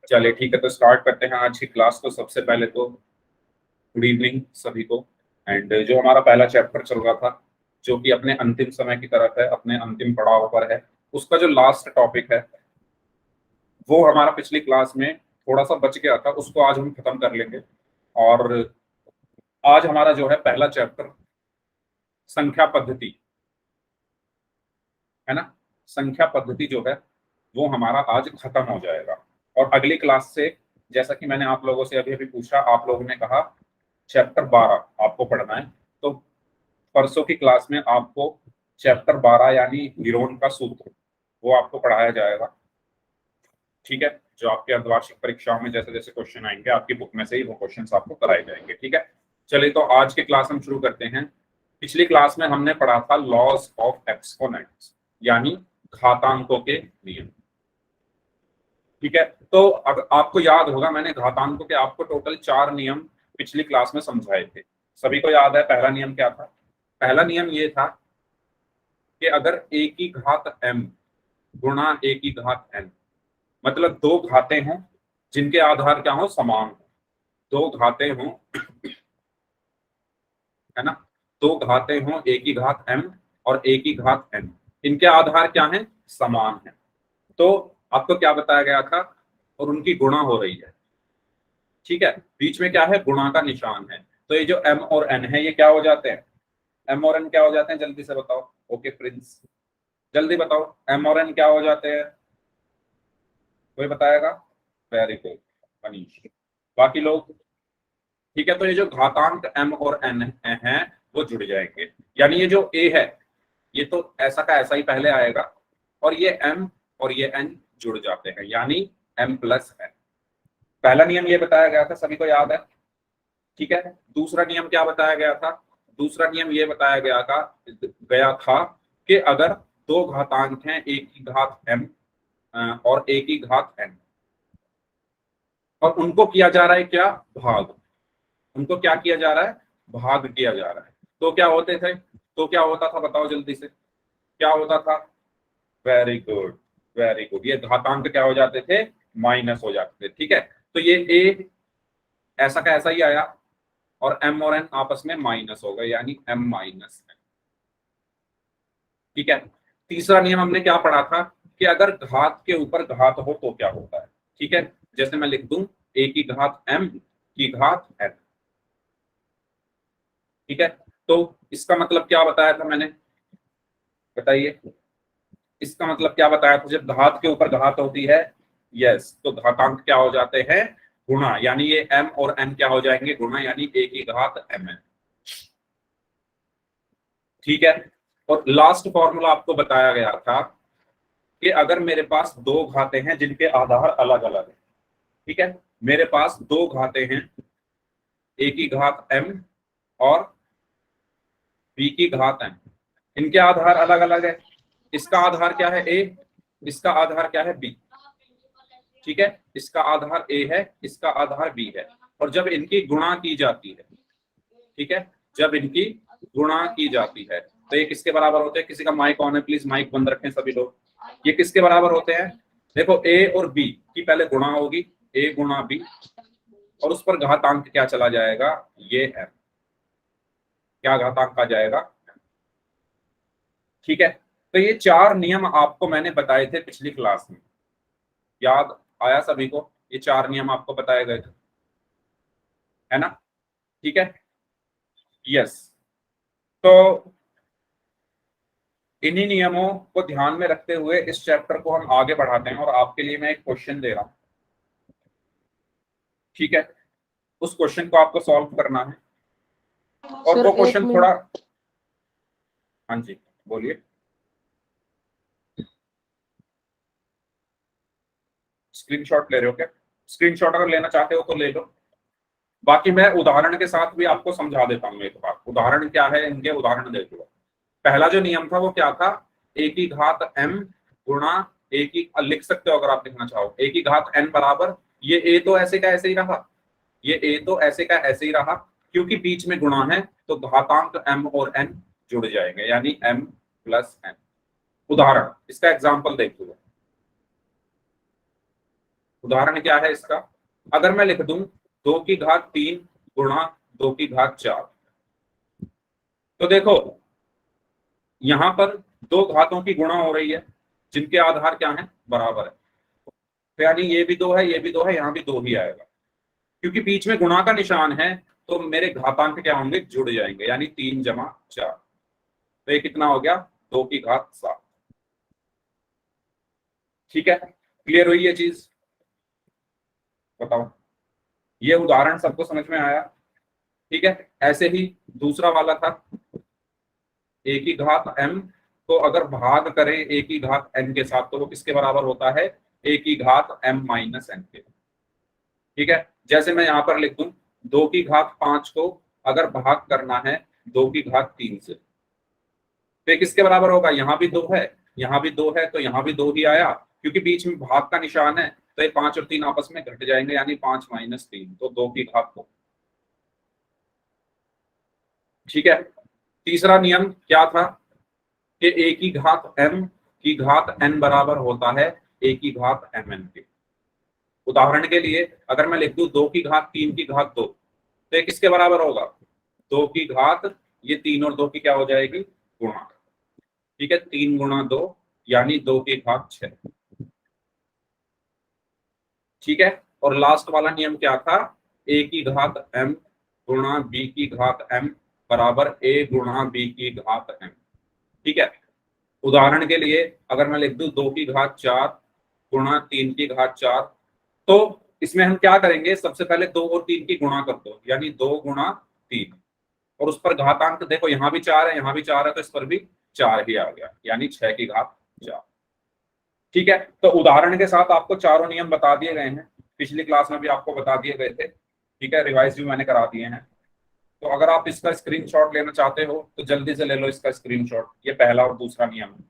चलिए ठीक है, तो स्टार्ट करते हैं आज की क्लास। तो सबसे पहले तो गुड इवनिंग सभी को। एंड जो हमारा पहला चैप्टर चल रहा था, जो कि अपने अंतिम समय की तरफ है, अपने अंतिम पड़ाव पर है, उसका जो लास्ट टॉपिक है वो हमारा पिछली क्लास में थोड़ा सा बच गया था, उसको आज हम खत्म कर लेंगे। और आज हमारा जो है पहला चैप्टर संख्या पद्धति है ना, संख्या पद्धति जो है वो हमारा आज खत्म हो जाएगा। और अगली क्लास से, जैसा कि मैंने आप लोगों से अभी अभी पूछा, आप लोगों ने कहा चैप्टर 12 आपको पढ़ना है, तो परसों की क्लास में आपको चैप्टर 12 यानी हीरोन का सूत्र वो आपको पढ़ाया जाएगा। ठीक है, जो आपके अर्धवार्षिक परीक्षाओं में जैसे जैसे क्वेश्चन आएंगे आपकी बुक में से ही वो क्वेश्चंस आपको कराए जाएंगे। ठीक है, चलिए तो आज की क्लास हम शुरू करते हैं। पिछली क्लास में हमने पढ़ा था लॉज ऑफ एक्सपोनेंट्स यानी घातांकों के नियम। ठीक है, तो अब आपको याद होगा मैंने घातांकों के आपको टोटल 4 नियम पिछली क्लास में समझाए थे। सभी को याद है पहला नियम क्या था? पहला नियम ये था कि अगर a की घात m गुणा a की घात n, मतलब दो घातें हों जिनके आधार क्या हो, समान हो। दो घातें हों, है ना, दो घातें हों a की घात m और a की घात n, इनके आधार क्या है, समान है। तो आपको क्या बताया गया था, और उनकी गुणा हो रही है। ठीक है, बीच में क्या है, गुणा का निशान है। तो ये जो m और n है ये क्या हो जाते हैं, m और n क्या हो जाते हैं, जल्दी से बताओ। ओके प्रिंस, जल्दी बताओ, m और n क्या हो जाते हैं, कोई बताएगा? वेरी गुड मनीष, बाकी लोग? ठीक है, तो ये जो घातांक m और n हैं वो जुड़ जाएंगे। यानी ये जो a है ये तो ऐसा का ऐसा ही पहले आएगा, और ये m और ये n जुड़ जाते हैं यानी m प्लस n। पहला नियम ये बताया गया था, सभी को याद है? ठीक है, दूसरा नियम क्या बताया गया था? दूसरा नियम ये बताया गया था कि अगर दो घातांक हैं, एक की घात m और एक की घात n, और उनको किया जा रहा है क्या, भाग। उनको क्या किया जा रहा है, भाग किया जा रहा है। तो क्या होते थे, तो क्या होता था बताओ जल्दी से, क्या होता था? वेरी गुड, वेरी गुड, ये घातांक क्या हो जाते थे, माइनस हो जाते थे। ठीक है, तो ये a ऐसा का ऐसा ही आया, और m और n आपस में माइनस हो गए यानी m माइनस n। ठीक है, तीसरा नियम हमने क्या पढ़ा था कि अगर घात के ऊपर घात हो तो क्या होता है। ठीक है, जैसे मैं लिख दूं a की घात m की घात n। ठीक है, तो इसका मतलब क्या बताया था मैंने, बताइए? इसका मतलब क्या बताया था, जब घात के ऊपर घात होती है, यस, तो घातांक क्या हो जाते हैं, गुणा, यानी ये m और n क्या हो जाएंगे, गुणा, यानी a की घात mn। ठीक है, और लास्ट फॉर्मूला आपको बताया गया था कि अगर मेरे पास दो घातें हैं जिनके आधार अलग अलग है। ठीक है, मेरे पास दो घातें हैं, a की घात m और b की घात n, इनके आधार अलग अलग है। इसका आधार क्या है, a, इसका आधार क्या है, b। ठीक है, इसका आधार a है, इसका आधार b है, और जब इनकी गुणा की जाती है, ठीक है, जब इनकी गुणा की जाती है तो ये किसके बराबर होते हैं? किसी का माइक ऑन है, प्लीज माइक बंद रखें सभी लोग। ये किसके बराबर होते हैं? देखो a और b की पहले गुणा होगी, a गुणा b, और उस पर घातांक क्या चला जाएगा, ये m, क्या घातांक आ जाएगा। ठीक है, तो ये 4 नियम आपको मैंने बताए थे पिछली क्लास में, याद आया सभी को? ये 4 नियम आपको बताए गए थे, है ना? ठीक है, यस, तो इन्हीं नियमों को ध्यान में रखते हुए इस चैप्टर को हम आगे बढ़ाते हैं, और आपके लिए मैं एक क्वेश्चन दे रहा हूं। ठीक है, उस क्वेश्चन को आपको सॉल्व करना है, और सर वो एक क्वेश्चन थोड़ा, मिनट। हाँ जी बोलिए। स्क्रीनशॉट ले रहे हो क्या? स्क्रीनशॉट अगर लेना चाहते हो तो ले लो, बाकी मैं उदाहरण के साथ भी आपको समझा देता हूँ। एक बार उदाहरण क्या है, इनके उदाहरण देख लो। पहला जो नियम था वो क्या था, a की घात m गुणा a की, लिख सकते हो अगर आप लिखना चाहो, a की घात n बराबर, ये a तो ऐसे का ऐसे ही रहा, ये a तो ऐसे का ऐसे ही रहा, क्योंकि बीच में गुणा है तो घातांक m और n जुड़ जाएंगे यानी m प्लस n। उदाहरण, इसका एग्जाम्पल देख लो, उदाहरण क्या है इसका, अगर मैं लिख दूं 2 की घात 3 गुणा 2 की घात 4, तो देखो यहां पर दो घातों की गुणा हो रही है जिनके आधार क्या है, बराबर है। तो यानी ये भी दो है, ये भी दो है, यहाँ भी दो ही आएगा, क्योंकि बीच में गुणा का निशान है, तो मेरे घातांक क्या होंगे, जुड़ जाएंगे, यानी 3 जमा 4। तो ये कितना हो गया, 2 की घात 7। ठीक है, क्लियर हुई ये चीज, बताओ, ये उदाहरण सबको समझ में आया। ठीक है, ऐसे ही दूसरा वाला था, A की घात m को अगर भाग करें A की घात n के साथ, तो वो किसके बराबर होता है, A की घात m-n के। ठीक है, जैसे मैं यहां पर लिख दूं 2 की घात 5 को अगर भाग करना है 2 की घात 3 से, तो ये किसके बराबर होगा, यहाँ भी दो है, यहाँ भी दो है, तो यहाँ भी दो ही आया, क्योंकि बीच में भाग का निशान है, तो ये 5 और 3 आपस में घट जाएंगे, यानी 5-3, तो 2 की घात 2। ठीक है, तीसरा नियम क्या था कि A की घात m की घात n बराबर होता है A की घात mn के। उदाहरण के लिए अगर मैं लिख दूं 2 की घात 3 की घात 2, तो ये किसके बराबर होगा, 2 की घात, ये 3 और 2 की क्या हो जाएगी, गुणा। ठीक है, 3 गुणा 2 यानी 2 की घात 6। ठीक है, और लास्ट वाला नियम क्या था, A की घात m गुणा B की घात m बराबर A गुणा B की घात m। ठीक है, उदाहरण के लिए अगर मैं लिख दूं 2 की घात 4 गुणा 3 की घात 4, तो इसमें हम क्या करेंगे, सबसे पहले 2 और 3 की गुणा कर दो, यानी 2 गुणा 3, और उस पर घातांक देखो, यहाँ भी 4 है, यहाँ भी 4 है, तो इस पर भी 4 ही आ गया, यानी 6 की घात 4। ठीक है, तो उदाहरण के साथ आपको चारों नियम बता दिए गए हैं, पिछली क्लास में भी आपको बता दिए गए थे। ठीक है, रिवाइज भी मैंने करा दिए हैं। तो अगर आप इसका स्क्रीनशॉट लेना चाहते हो तो जल्दी से ले लो इसका स्क्रीनशॉट, ये पहला और दूसरा नियम है।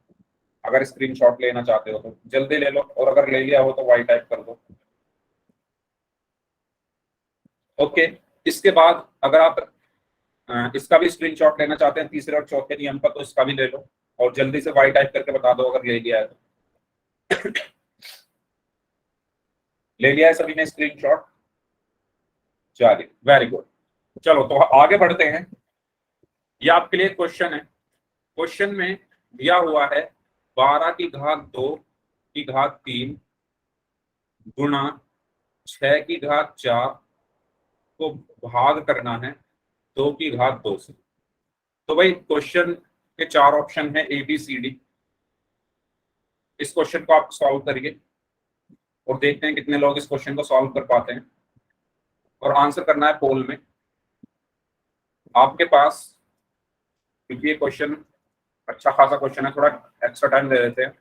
अगर स्क्रीनशॉट लेना चाहते हो तो जल्दी ले लो, और अगर ले लिया हो तो वाई टाइप कर दो। ओके, इसके बाद अगर आप इसका भी स्क्रीनशॉट लेना चाहते हैं तीसरे और चौथे नियम का, तो इसका भी ले लो, और जल्दी से वाई टाइप करके बता दो अगर ले लिया है तो। ले लिया है सभी ने स्क्रीनशॉट, चलिए वेरी गुड। चलो तो आगे बढ़ते हैं, ये आपके लिए क्वेश्चन है। क्वेश्चन में दिया हुआ है 12 की घात 2 की घात 3 गुणा 6 की घात 4 को भाग करना है 2 की घात 2 से। तो भाई क्वेश्चन के चार ऑप्शन है ABCD। इस क्वेश्चन को आप सॉल्व करिए और देखते हैं कितने लोग इस क्वेश्चन को सॉल्व कर पाते हैं, और आंसर करना है पोल में। आपके पास, क्योंकि ये क्वेश्चन अच्छा खासा क्वेश्चन है, थोड़ा एक्स्ट्रा टाइम ले लेते हैं,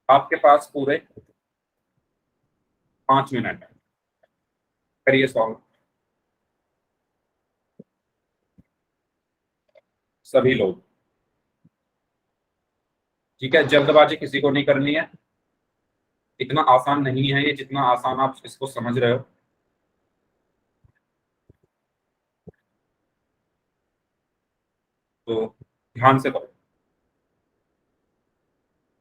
आपके पास पूरे 5 मिनट है, करिए सॉल्व सभी लोग। ठीक है, जल्दबाजी किसी को नहीं करनी है, इतना आसान नहीं है ये जितना आसान आप इसको समझ रहे हो। तो ध्यान से करो।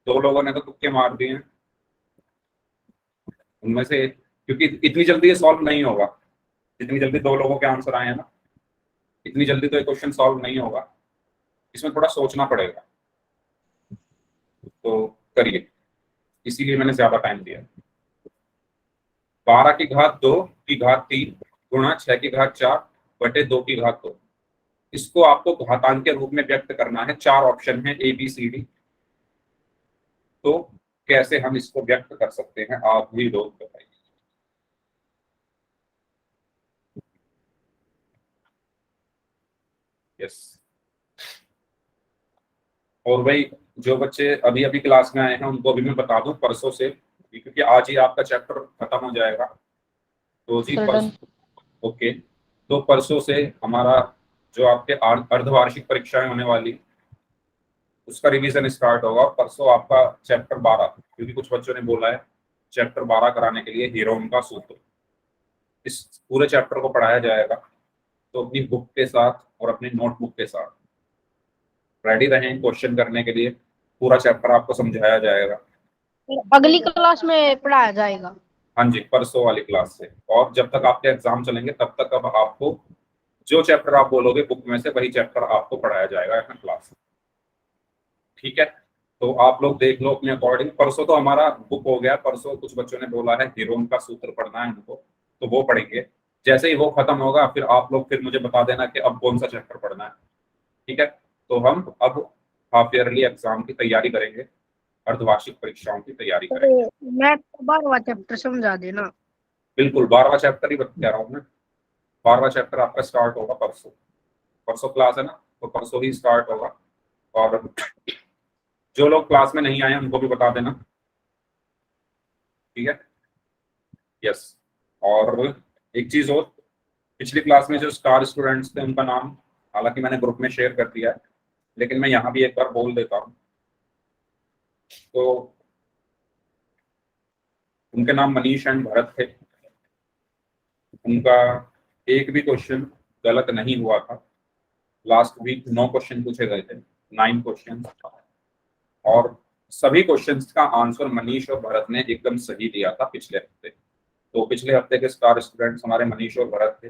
दो लोगों ने तो तुक्के मार दिए हैं, उनमें से, क्योंकि इतनी जल्दी ये सॉल्व नहीं होगा, जितनी जल्दी दो लोगों के आंसर आए हैं ना, इतनी जल्दी तो ये क्वेश्चन सॉल्व नहीं होगा, इसमें थोड़ा सोचना पड़ेगा। तो करिए, इसीलिए मैंने ज्यादा टाइम दिया। 12 की घात 2 की घात 3 गुणा 6 की घात 4 बटे 2 की घात 2, इसको आपको घातांक के रूप में व्यक्त करना है। चार ऑप्शन है ABCD, तो कैसे हम इसको व्यक्त कर सकते हैं, आप भी लोग बताइए। यस, और भाई जो बच्चे अभी अभी क्लास में आए हैं उनको भी मैं बता दूं परसों से, क्योंकि आज ही आपका चैप्टर खत्म हो जाएगा, तो जी परसों। ओके, तो परसों से हमारा जो आपके अर्धवार्षिक परीक्षाएं होने वाली, उसका रिवीजन स्टार्ट होगा। परसों आपका चैप्टर 12, क्योंकि कुछ बच्चों ने बोला है चैप्टर 12 कराने के लिए हीरोम का सूत्र, इस पूरे चैप्टर को पढ़ाया जाएगा। तो अपनी बुक के साथ और अपनी नोटबुक के साथ रेडी रहें क्वेश्चन करने के लिए, पूरा चैप्टर आपको समझाया जाएगा। अगली क्लास में पढ़ाया जाएगा। हाँ जी, परसों वाली क्लास से। और जब तक आपके एग्जाम चलेंगे तब तक अब आपको जो चैप्टर आप बोलोगे बुक में से वही चैप्टर आपको पढ़ाया जाएगा अपने क्लास में। ठीक है, तो आप लोग देख लो अपने अकॉर्डिंग। परसों तो हमारा बुक हो गया, परसों कुछ बच्चों ने बोला है हीरोन का सूत्र पढ़ना है उनको, तो वो पढ़ेंगे। जैसे ही वो खत्म होगा फिर आप लोग फिर मुझे बता देना कि अब कौन सा चैप्टर पढ़ना है। ठीक है, तो हम अब हाफ ईयरली एग्जाम की तैयारी करेंगे, अर्धवार्षिक परीक्षाओं की तैयारी करेंगे। तो मैथ का 12वां चैप्टर समझा देना। बिल्कुल, 12वां चैप्टर ही कह रहा हूँ मैं। 12वां चैप्टर आपका स्टार्ट होगा परसों। परसों क्लास है ना, तो परसों ही स्टार्ट होगा। और जो लोग क्लास में नहीं आए हैं उनको भी बता देना। ठीक है, यस। और एक चीज और, पिछली क्लास में जो स्टार स्टूडेंट्स थे उनका नाम हालांकि मैंने ग्रुप में शेयर कर दिया है, लेकिन मैं यहाँ भी एक बार बोल देता हूँ। तो उनके नाम मनीष एंड भरत थे। उनका एक भी क्वेश्चन गलत नहीं हुआ था। लास्ट वीक 9 क्वेश्चन पूछे गए थे, 9 क्वेश्चन, और सभी क्वेश्चंस का आंसर मनीष और भरत ने एकदम सही दिया था पिछले हफ्ते। तो पिछले हफ्ते के स्टार स्टूडेंट्स हमारे मनीष और भरत थे।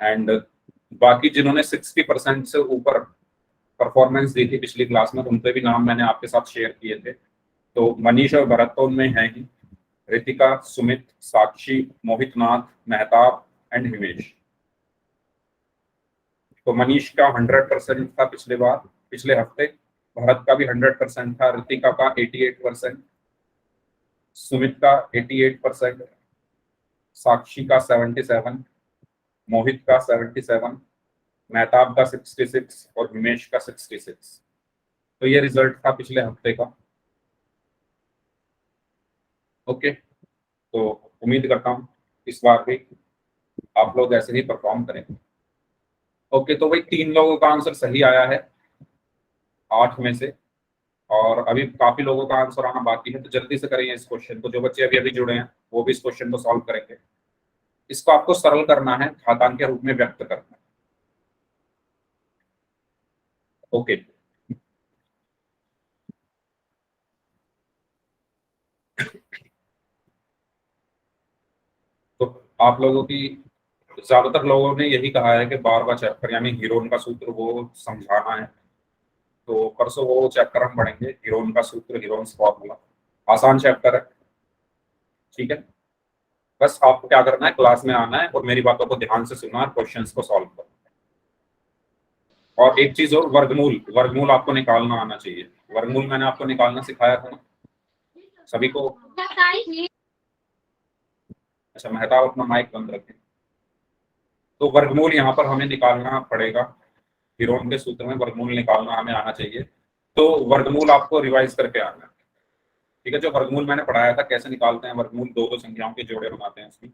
एंड बाकी जिन्होंने 60% से ऊपर परफॉर्मेंस दी थी पिछली क्लास में उनके भी नाम मैंने आपके साथ शेयर किए थे। तो मनीष और भरत तो उनमें है ही, रितिका, सुमित, साक्षी, मोहित नाथ, मेहताब एंड हिमेश। तो मनीष का 100% था पिछले हफ्ते। भरत का भी 100% था, रितिका का 88%, सुमित का 88%, साक्षी का 77, मोहित का 77, मेहताब का 66 और हिमेश का 66। तो ये रिजल्ट था पिछले हफ्ते का। ओके, तो उम्मीद करता हूँ इस बार भी आप लोग ऐसे ही परफॉर्म करेंगे। ओके, तो भाई 3 लोगों का आंसर सही आया है 8 में से, और अभी काफी लोगों का आंसर आना बाकी है। तो जल्दी से करेंगे इस क्वेश्चन को। जो बच्चे अभी अभी जुड़े हैं वो भी इस क्वेश्चन को सॉल्व करेंगे। इसको आपको सरल करना है, घातांक के रूप में व्यक्त करना है। ओके, तो आप लोगों की ज्यादातर लोगों ने यही कहा है कि 12वां चैप्टर यानी हीरोन का सूत्र वो समझाना है। तो परसों वो चैप्टर हम पढ़ेंगे, हीरोन का सूत्र, हीरोन फॉर्मूला। आसान चैप्टर है। ठीक है, बस आपको क्या करना है, क्लास में आना है और मेरी बातों को ध्यान से सुनना और क्वेश्चंस को सॉल्व करना है। और एक चीज और, वर्गमूल, वर्गमूल आपको निकालना आना चाहिए। वर्गमूल मैंने आपको निकालना सिखाया था ना सभी को। अच्छा, मेहताब अपना माइक बंद रखें। तो वर्गमूल यहाँ पर हमें निकालना पड़ेगा। हीरोन के सूत्र में वर्गमूल निकालना हमें आना चाहिए। तो वर्गमूल आपको रिवाइज करके आना है। ठीक है, जो वर्गमूल मैंने पढ़ाया था कैसे निकालते हैं वर्गमूल, दो दो संख्याओं के जोड़े बनाते हैं उसकी,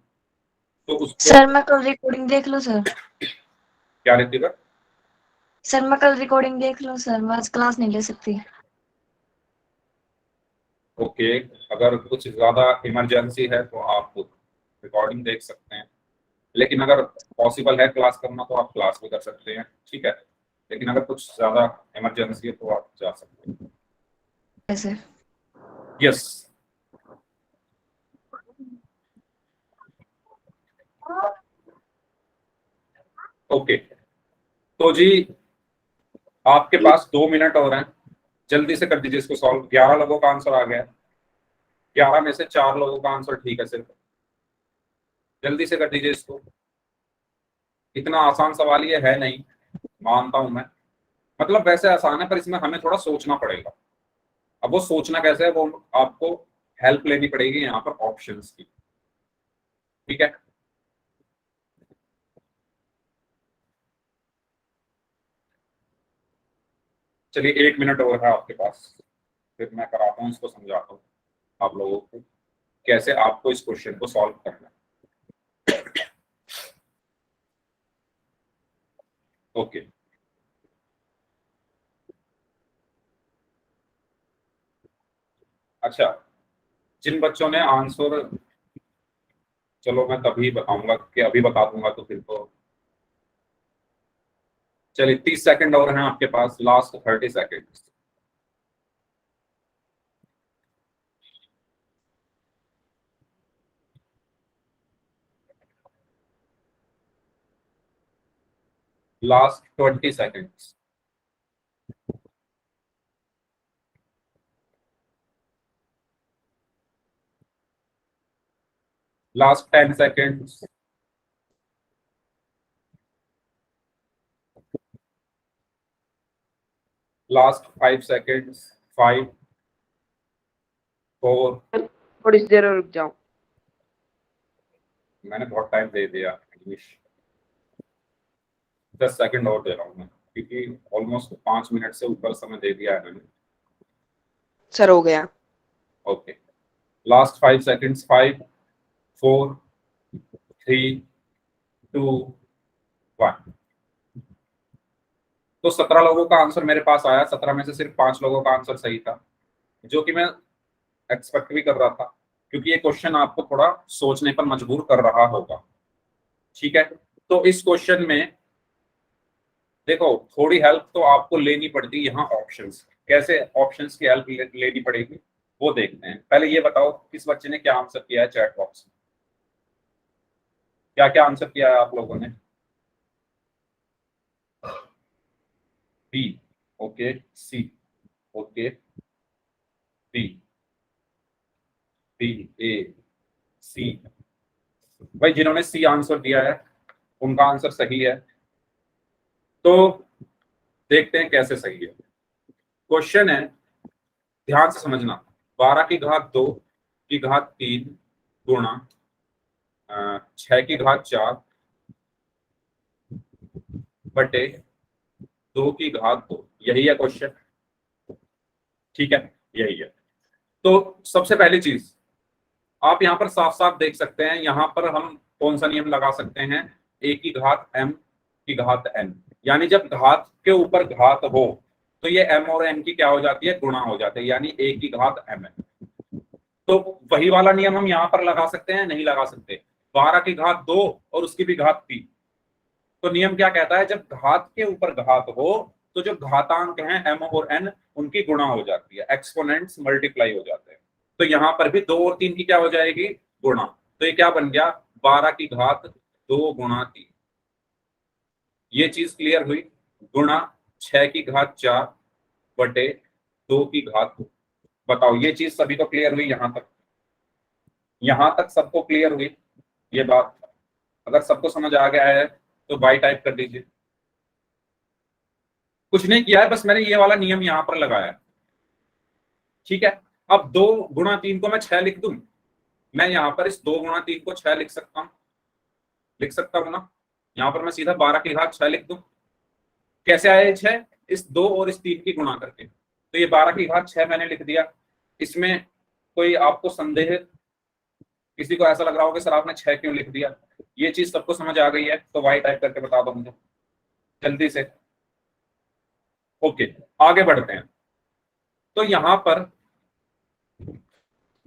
तो उसको। सर मैं कल रिकॉर्डिंग देख लूं सर? क्या रहती है? सर मैं कल रिकॉर्डिंग देख लूं सर, मैं आज क्लास नहीं ले सकती। ओके, अगर कुछ ज्यादा इमरजेंसी है तो आप रिकॉर्डिंग देख सकते हैं, लेकिन अगर पॉसिबल है क्लास करना तो आप क्लास भी कर सकते हैं। ठीक है, लेकिन अगर कुछ ज्यादा इमरजेंसी है तो आप जा सकते हैं। कैसे? Yes, okay. तो जी आपके पास 2 मिनट और हैं, जल्दी से कर दीजिए इसको सॉल्व। 11 लोगों का आंसर आ गया है, 11 में से 4 लोगों का आंसर ठीक है सिर्फ। जल्दी से कर दीजिए इसको। इतना आसान सवाल ये है नहीं, मानता हूं मैं। मतलब वैसे आसान है पर इसमें हमें थोड़ा सोचना पड़ेगा। अब वो सोचना कैसे है, वो आपको हेल्प लेनी पड़ेगी यहाँ पर ऑप्शंस की। ठीक है, चलिए 1 मिनट और है आपके पास, फिर मैं कराता हूँ इसको, समझाता हूँ आप लोगों को कैसे आपको इस क्वेश्चन को सॉल्व करना है। ओके, अच्छा, जिन बच्चों ने आंसर, चलो मैं तभी बताऊंगा कि अभी बता दूंगा तो फिर तो। चलिए 30 सेकंड और हैं आपके पास, last 30 second. Last 20 seconds. Last 10 seconds. Last 5 seconds. 5, 4. थोड़ी सी देर और रुक जाओ। मैंने बहुत टाइम दे दिया इंग्लिश। 10 सेकंड और दे रहा हूँ मैं, क्योंकि ऑलमोस्ट 5 मिनट से ऊपर समय दे दिया है मैंने। सर हो गया। Okay, last 5 seconds. 5, 4, 3, 2, 1. तो 17 लोगों का आंसर मेरे पास आया। 17 में से सिर्फ 5 लोगों का आंसर सही था, जो कि मैं एक्सपेक्ट भी कर रहा था, क्योंकि ये क्वेश्चन आपको थोड़ा सोचने पर मजबूर कर रहा होगा। ठीक है, तो इस क्वेश्चन में देखो, थोड़ी हेल्प तो आपको लेनी पड़ती है। यहाँ ऑप्शंस, कैसे ऑप्शंस की हेल्प लेनी पड़ेगी वो देखते हैं। पहले ये बताओ किस बच्चे ने क्या आंसर किया है चैट बॉक्स में। क्या क्या आंसर किया है आप लोगों ने? B, okay. C, okay. B, B, A, C. भाई जिन्होंने सी आंसर दिया है उनका आंसर सही है। तो देखते हैं कैसे सही है। क्वेश्चन है, ध्यान से समझना। 12 की घात 2 की घात 3 गुणा 6 की घात 4 बटे 2 की घात 2, यही है क्वेश्चन। ठीक है, यही है। तो सबसे पहली चीज आप यहाँ पर साफ साफ देख सकते हैं, यहाँ पर हम कौन सा नियम लगा सकते हैं? ए की घात m की घात n, यानी जब घात के ऊपर घात हो तो ये m और n की क्या हो जाती है? गुणा हो जाती है, यानी a की घात mn। तो वही वाला नियम हम यहाँ पर लगा सकते हैं? नहीं लगा सकते। 12 की घात 2 और उसकी भी घात 3, तो नियम क्या कहता है? जब घात के ऊपर घात हो तो जो घातांक हैं m और n उनकी गुणा हो जाती है, एक्सपोनेंट्स मल्टीप्लाई हो जाते हैं। तो यहाँ पर भी 2 और 3 की क्या हो जाएगी? गुणा। तो ये क्या बन गया? 12 की घात 2 गुणा 3, ये चीज क्लियर हुई। गुणा 6 की घात 4 बटे 2 की घात 2। बताओ, ये चीज सभी को क्लियर हुई? यहाँ तक सबको क्लियर हुई ये बात? अगर सबको समझ आ गया है तो बाई टाइप कर दीजिए। कुछ नहीं किया है, बस मैंने ये वाला नियम यहां पर लगाया। ठीक है, अब 2 गुणा 3 को मैं 6 लिख दूं, मैं यहां पर इस 2 गुणा 3 को 6 लिख सकता हूं ना। यहां पर मैं सीधा 12 की घात 6 लिख दूं। कैसे आया 6? इस 2 और इस 3 की गुणा करके। तो ये 12 की घात 6 मैंने लिख दिया। इसमें कोई आपको संदेह? किसी को ऐसा लग रहा हो कि सर आपने 6 क्यों लिख दिया? ये चीज सबको समझ आ गई है तो वाई टाइप करके बता दो मुझे जल्दी से। ओके, आगे बढ़ते हैं। तो यहां पर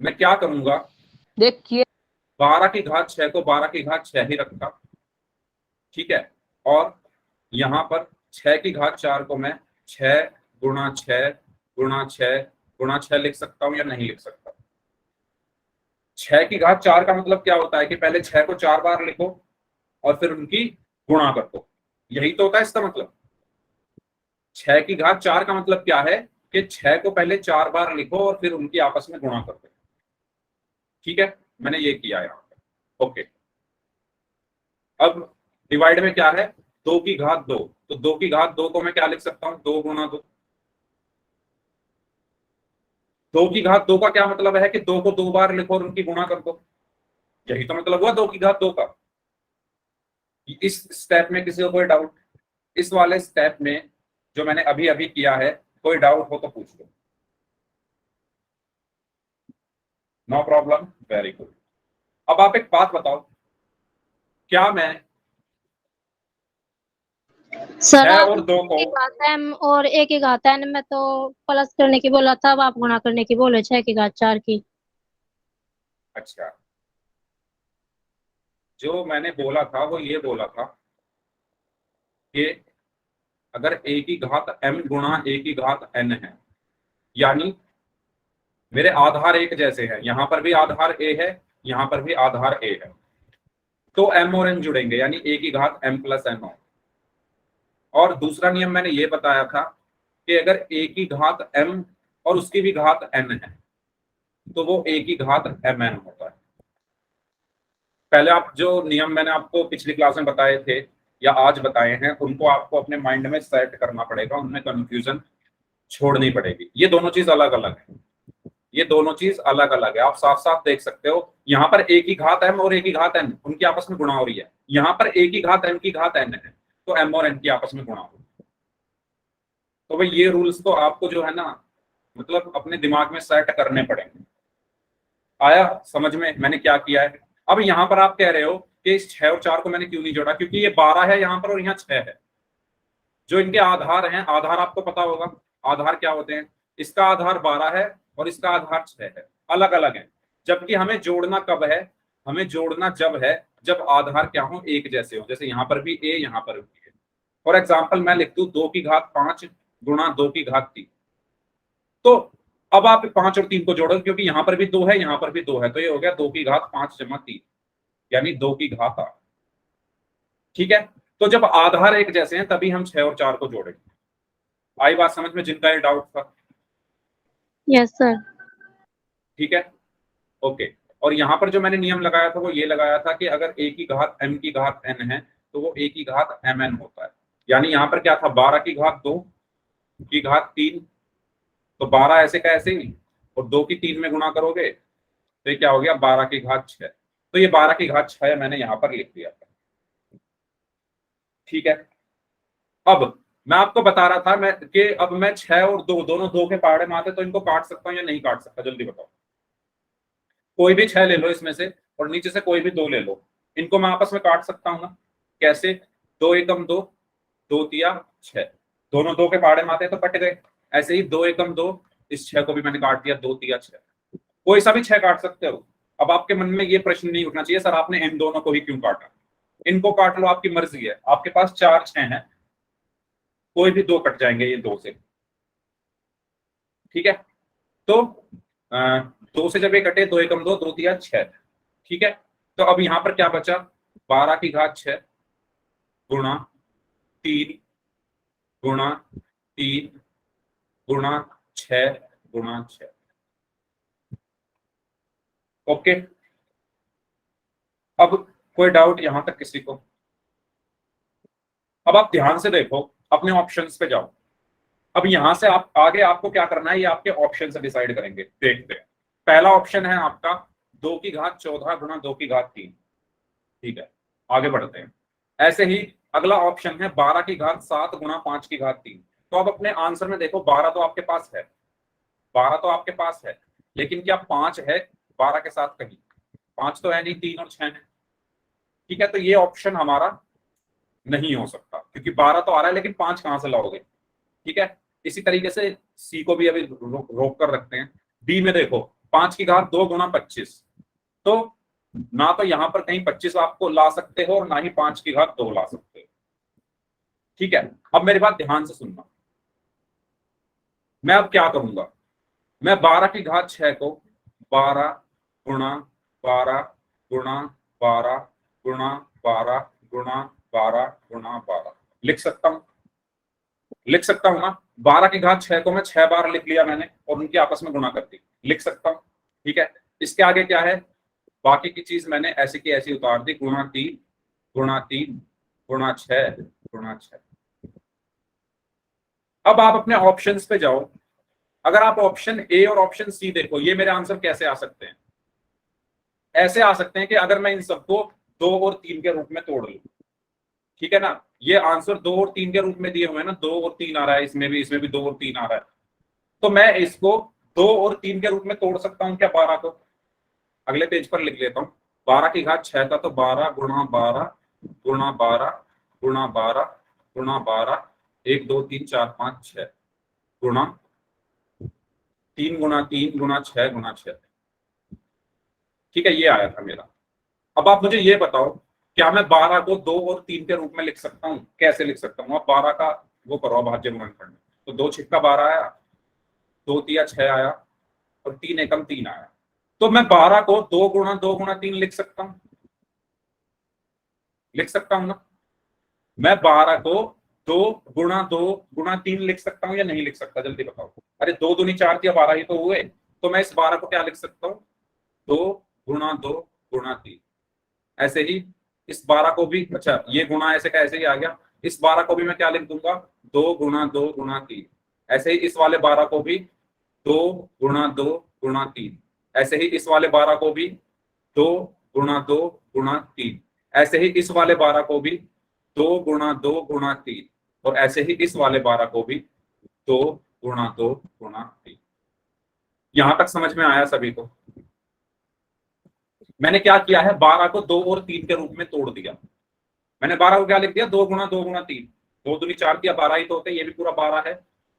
मैं क्या करूंगा? देखिए 12 की घात 6 को 12 की घात 6 ही रखा। ठीक है, और यहां पर 6 की घात 4 को मैं 6 गुणा 6 गुणा 6 गुणा 6 लिख सकता हूं या नहीं लिख सकता? 6 की घात 4 का मतलब क्या होता है कि पहले 6 को 4 बार लिखो और फिर उनकी गुणा कर दो, यही तो होता है इसका मतलब। 6 की घात 4 का मतलब क्या है कि 6 को पहले 4 बार लिखो और फिर उनकी आपस में गुणा कर दो। ठीक है, मैंने ये किया यहाँ पे। ओके, अब डिवाइड में क्या है? 2 की घात 2, तो 2 की घात 2 को मैं क्या लिख सकता हूँ? 2 गुणा 2। 2 की घात 2 का क्या मतलब है कि 2 को 2 बार लिखो और उनकी गुणा कर दो, यही तो मतलब हुआ 2 की घात 2 का। इस स्टेप में किसी को कोई डाउट? इस वाले स्टेप में जो मैंने अभी अभी किया है, कोई डाउट हो तो पूछ लो। No problem, very good. अब आप एक बात बताओ, क्या मैं सर 6 आप और 2 को की घात m और a की घात n में तो प्लस करने की बोला था, अब आप गुणा करने की बोले 6 की घात 4 की। अच्छा, जो मैंने बोला था वो ये बोला था कि अगर a की घात m गुणा a की घात n है, यानी मेरे आधार एक जैसे हैं, यहां पर भी आधार a है, यहां पर भी आधार a है, तो m और n जुड़ेंगे, यानी a की घात m प्लस n हो। और दूसरा नियम मैंने ये बताया था कि अगर a की घात m और उसकी भी घात n है तो वो a की घात mn होता है। पहले आप जो नियम मैंने आपको पिछली क्लास में बताए थे या आज बताए हैं उनको आपको अपने माइंड में सेट करना पड़ेगा, उनमें कंफ्यूजन छोड़नी पड़ेगी। ये दोनों चीज अलग अलग है, ये दोनों चीज अलग अलग है। आप साफ साफ देख सकते हो यहाँ पर a की घात m और a की घात n उनकी आपस में गुणा हो रही है, यहाँ पर a की घात m की घात n है तो m और n की आपस में गुणा हो रही है। तो भाई ये रूल्स तो आपको जो है ना मतलब अपने दिमाग में सेट करने पड़ेंगे। आया समझ में मैंने क्या किया है? अब यहाँ पर आप कह रहे हो कि इस 6 और 4 को मैंने क्यों नहीं जोड़ा, क्योंकि ये 12 है यहाँ पर और यहाँ 6 है। जो इनके आधार हैं, आधार आपको पता होगा आधार क्या होते हैं, इसका आधार 12 है और इसका आधार 6 है, अलग अलग है। जबकि हमें जोड़ना कब है, हमें जोड़ना जब है जब आधार क्या हो, एक जैसे हो। जैसे यहाँ पर भी a यहाँ पर भी a। फॉर एग्जाम्पल मैं लिख दूं 2 की घात 5 गुणा 2 की घात 3। तो अब आप 5 और 3 को जोड़ो, क्योंकि यहाँ पर भी 2 है यहाँ पर भी 2 है, तो ये हो गया 2 की घात 5 जमा 3 यानी 2 की घात 8। ठीक है, तो जब आधार एक जैसे हैं तभी हम 6 और 4 को जोड़ेंगे। आई बात समझ में जिनका ये डाउट था? Yes sir. ठीक है, ओके। और यहाँ पर जो मैंने नियम लगाया था वो ये लगाया था कि अगर a की घात m की घात n है तो वो a की घात mn होता है। यानी यहाँ पर क्या था, 12 की घात 2 की घात 3, तो 12 ऐसे का ऐसे ही, और 2 की 3 में गुणा करोगे तो ये क्या हो गया 12 की घात 6। तो ये 12 की घात 6 मैंने यहाँ पर लिख दिया था। ठीक है, अब मैं आपको बता रहा था मैं कि अब मैं 6 और 2 दोनों 2 के पहाड़े में आते तो इनको काट सकता हूँ या नहीं काट सकता, जल्दी बताओ। कोई भी 6 ले लो इसमें से और नीचे से कोई भी 2 ले लो, इनको मैं आपस में काट सकता हूँ ना? कैसे? 2 एकम 2, 2 तिया 6, दोनों 2 के पहाड़े में आते हैं तो कट गए। ऐसे ही 2 एकम 2, इस 6 को भी मैंने काट दिया, 2 तिया 6, कोई सा भी 6 काट सकते हो। अब आपके मन में ये प्रश्न नहीं उठना चाहिए सर आपने इन दोनों को ही क्यों काटा। इनको काट लो, आपकी मर्जी है, आपके पास 4 6 हैं, कोई भी 2 कट जाएंगे ये 2 से। ठीक है, तो 2 से जब ये कटे 2 एकम 2, 2 तिया 6। ठीक है, तो अब यहां पर क्या बचा, 12 की घात 6 गुणा 3 गुणा 3 गुणा 6 गुणा 6। ओके, अब कोई डाउट यहां तक किसी को? अब आप ध्यान से देखो, अपने ऑप्शंस पे जाओ। अब यहां से आप आगे आपको क्या करना है ये आपके ऑप्शन से डिसाइड करेंगे। देखते हैं, पहला ऑप्शन है आपका 2 की घात 14 गुणा 2 की घात 3। ठीक है, आगे बढ़ते हैं। ऐसे ही अगला ऑप्शन है 12 की घात 7 गुणा 5 की घात 3। तो अब अपने आंसर में देखो 12 तो आपके पास है, 12 तो आपके पास है, लेकिन क्या 5 है 12 के साथ? कहीं 5 तो है नहीं, 3 और 6 है। ठीक है, तो ये ऑप्शन हमारा नहीं हो सकता क्योंकि 12 तो आ रहा है लेकिन 5 कहां से लाओगे। ठीक है, इसी तरीके से सी को भी अभी रोक कर रखते हैं। डी में देखो 5 की घात 2 गुणा 25, तो ना तो यहां पर कहीं 25 आपको ला सकते हो और ना ही 5 की घात 2 ला सकते हो। ठीक है, अब मेरी बात ध्यान से सुनना। मैं अब क्या करूंगा, मैं 12 की घात 6 को 12 गुणा 12 गुणा 12 गुणा 12 गुणा 12 गुणा 12 लिख सकता हूं, लिख सकता हूं ना? 12 की घात 6 को मैं 6 बार लिख लिया मैंने और उनकी आपस में गुणा कर दी, लिख सकता हूं। ठीक है, इसके आगे क्या है, बाकी की चीज मैंने ऐसी की ऐसी उतार दी, गुणा 3 गुणा 3 गुणा 6 गुणा 6। अब आप अपने ऑप्शंस पे जाओ। अगर आप ऑप्शन ए और ऑप्शन सी देखो, ये मेरे आंसर कैसे आ सकते हैं? ऐसे आ सकते हैं कि अगर मैं इन सबको 2 और 3 के रूप में तोड़ लूं। ठीक है ना, ये आंसर 2 और 3 के रूप में दिए हुए हैं ना, 2 और 3 आ रहा है, इसमें भी 2 और 3 आ रहा है, तो मैं इसको 2 और 3 के रूप में तोड़ सकता हूं क्या 12 को? अगले पेज पर लिख लेता हूं। 12 की घात 6 था तो 12 गुणा 12 गुणा 12 गुणा 12 गुणा 12 1 2 3 4 5 6 गुणा 3 गुणा 3 गुणा 6 गुणा 6। ठीक है, ये आया था मेरा। अब आप मुझे ये बताओ, क्या मैं 12 को 2 और 3 के रूप में लिख सकता हूँ? कैसे लिख सकता हूँ? अब 12 का वो करो भाज्य गुणनखंड में, तो 2 छिक्का 12 आया, 2 तिया 6 आया और 3 एकम 3 आया। तो मैं 12 को 2 गुणा 3 लिख सकता हूं, लिख सकता हूं ना? मैं 12 को 2 गुणा 3 लिख सकता हूँ या नहीं लिख सकता, जल्दी बताओ। अरे 2 दूनी 4 या 12 ही तो हुए, तो मैं इस 12 को क्या लिख सकता हूँ, 2 गुणा 3। ऐसे ही इस 12 को भी, अच्छा ये गुणा ऐसे का ऐसे ही आ गया, इस 12 को भी मैं क्या लिख दूंगा, 2 गुणा 3। ऐसे ही इस वाले 12 को भी 2 गुणा 3। ऐसे ही इस वाले 12 को भी 2 गुणा 3। ऐसे ही इस वाले 12 को भी 2 गुणा 3। और ऐसे ही इस वाले 12 को भी 2 गुणा 3। यहां तक समझ में आया सभी को? मैंने क्या किया है, 12 को 2 और 3 के रूप में तोड़ दिया। मैंने 12 को क्या लिख दिया, 2 गुणा 3। 2 दूनी 4 किया, 12 ही तो होते, ये भी पूरा 12 है,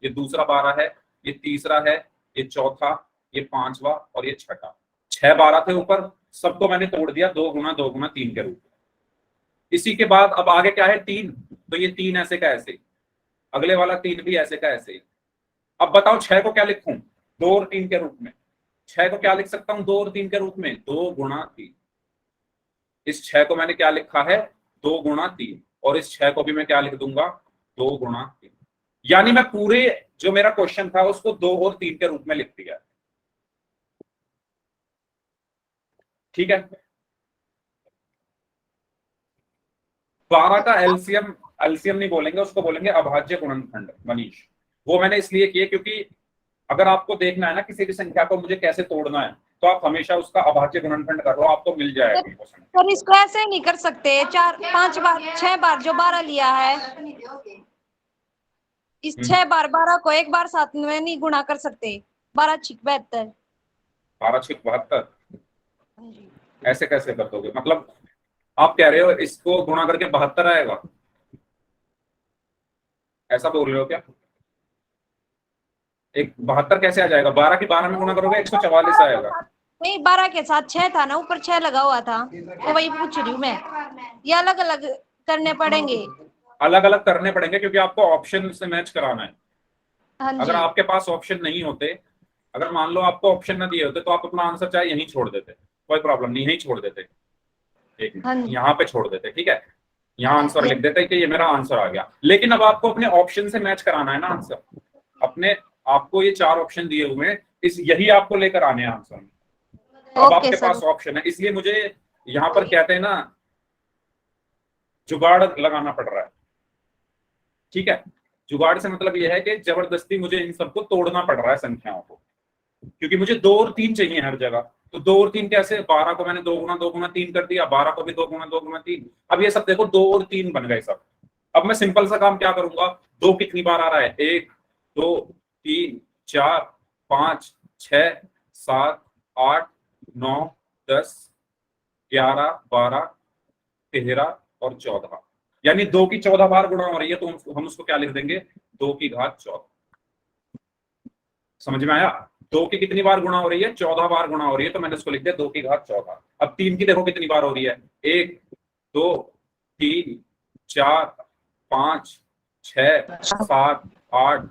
ये दूसरा 12 है, ये तीसरा है, ये चौथा, ये पांचवा और ये छठा। 6 12 थे ऊपर, सबको मैंने तोड़ दिया 2 गुणा 3 के रूप में। इसी के बाद अब आगे क्या है, 3, तो ये 3 ऐसे का ऐसे, अगले वाला 3 भी ऐसे का ऐसे। अब बताओ 6 को क्या लिखूं, 2 और 3 के रूप में। 6 को क्या लिख सकता हूं 2 और 3 के रूप में, 2 गुणा 3। इस 6 को मैंने क्या लिखा है, 2 गुणा 3, और इस 6 को भी मैं क्या लिख दूंगा, 2 गुणा 3। यानी मैं पूरे जो मेरा क्वेश्चन था उसको 2 और 3 के रूप में लिख दिया। ठीक है। 12 का एलसीएम, एलसीएम नहीं बोलेंगे उसको, बोलेंगे अभाज्य गुणनखंड मनीष। वो मैंने इसलिए किए क्योंकि अगर आपको देखना है ना किसी भी संख्या को मुझे कैसे तोड़ना है, तो आप हमेशा उसका अभाज्य गुणनखंड कर लो, आपको मिल जाएगा। सर इसको ऐसे नहीं कर सकते, 4 5 बार 6 बार जो 12 लिया है, इस 6 बार 12 को एक बार साथ में नहीं गुणा कर सकते। 12 6 72। 12 6 72 ऐसे कैसे कर दोगे, मतलब आप कह रहे हो इसको गुणा करके 72 आएगा, ऐसा बोल रहे हो क्या? एक 72 कैसे आ जाएगा, 12 की 12 में गुणा करोगे 144 आएगा। नहीं 12 के साथ 6 था ना, ऊपर 6 लगा हुआ था, तो वही पूछ रही हूँ मैं। ये अलग अलग करने पड़ेंगे, अलग अलग करने पड़ेंगे क्योंकि आपको ऑप्शन से मैच कराना है। हाँ जी। अगर आपके पास ऑप्शन नहीं होते, अगर मान लो आपको ऑप्शन ना दिए होते, तो आप अपना आंसर चाहे यहीं छोड़ देते, कोई प्रॉब्लम नहीं, यहीं छोड़ देते, एक हाँ जी। यहाँ पे छोड़ देते, ठीक है, यहाँ आंसर लिख देते कि ये मेरा आंसर आ गया। लेकिन अब आपको अपने ऑप्शन से मैच कराना है ना आंसर, अपने आपको ये 4 ऑप्शन दिए हुए हैं, इस यही आपको लेकर आने हैं आंसर में। अब आपके पास ऑप्शन है, इसलिए मुझे यहाँ पर कहते हैं ना जुगाड़ लगाना पड़ रहा है। ठीक है, जुगाड़ से मतलब यह है कि जबरदस्ती मुझे इन सबको तोड़ना पड़ रहा है संख्याओं को, क्योंकि मुझे 2 और 3 चाहिए हर जगह। तो 2 और 3 कैसे, 12 को मैंने 2 गुणा 3 कर दिया, 12 को भी 2 गुणा 3। अब ये सब देखो 2 और 3 बन गए सब। अब मैं सिंपल सा काम क्या करूंगा, 2 कितनी बार आ रहा है, 1 2 3 4 5 6 7 8 9 10 11 12 13 और 14, यानी 2 की 14 बार गुणा हो रही है, तो हम उसको क्या लिख देंगे, 2 की घात 14। समझ में आया? 2 की कितनी बार गुणा हो रही है, 14 बार गुणा हो रही है, तो मैंने इसको लिख दिया 2 की घात 14। अब 3 की देखो कितनी बार हो रही है, 1 2 3 4 5 6 7 8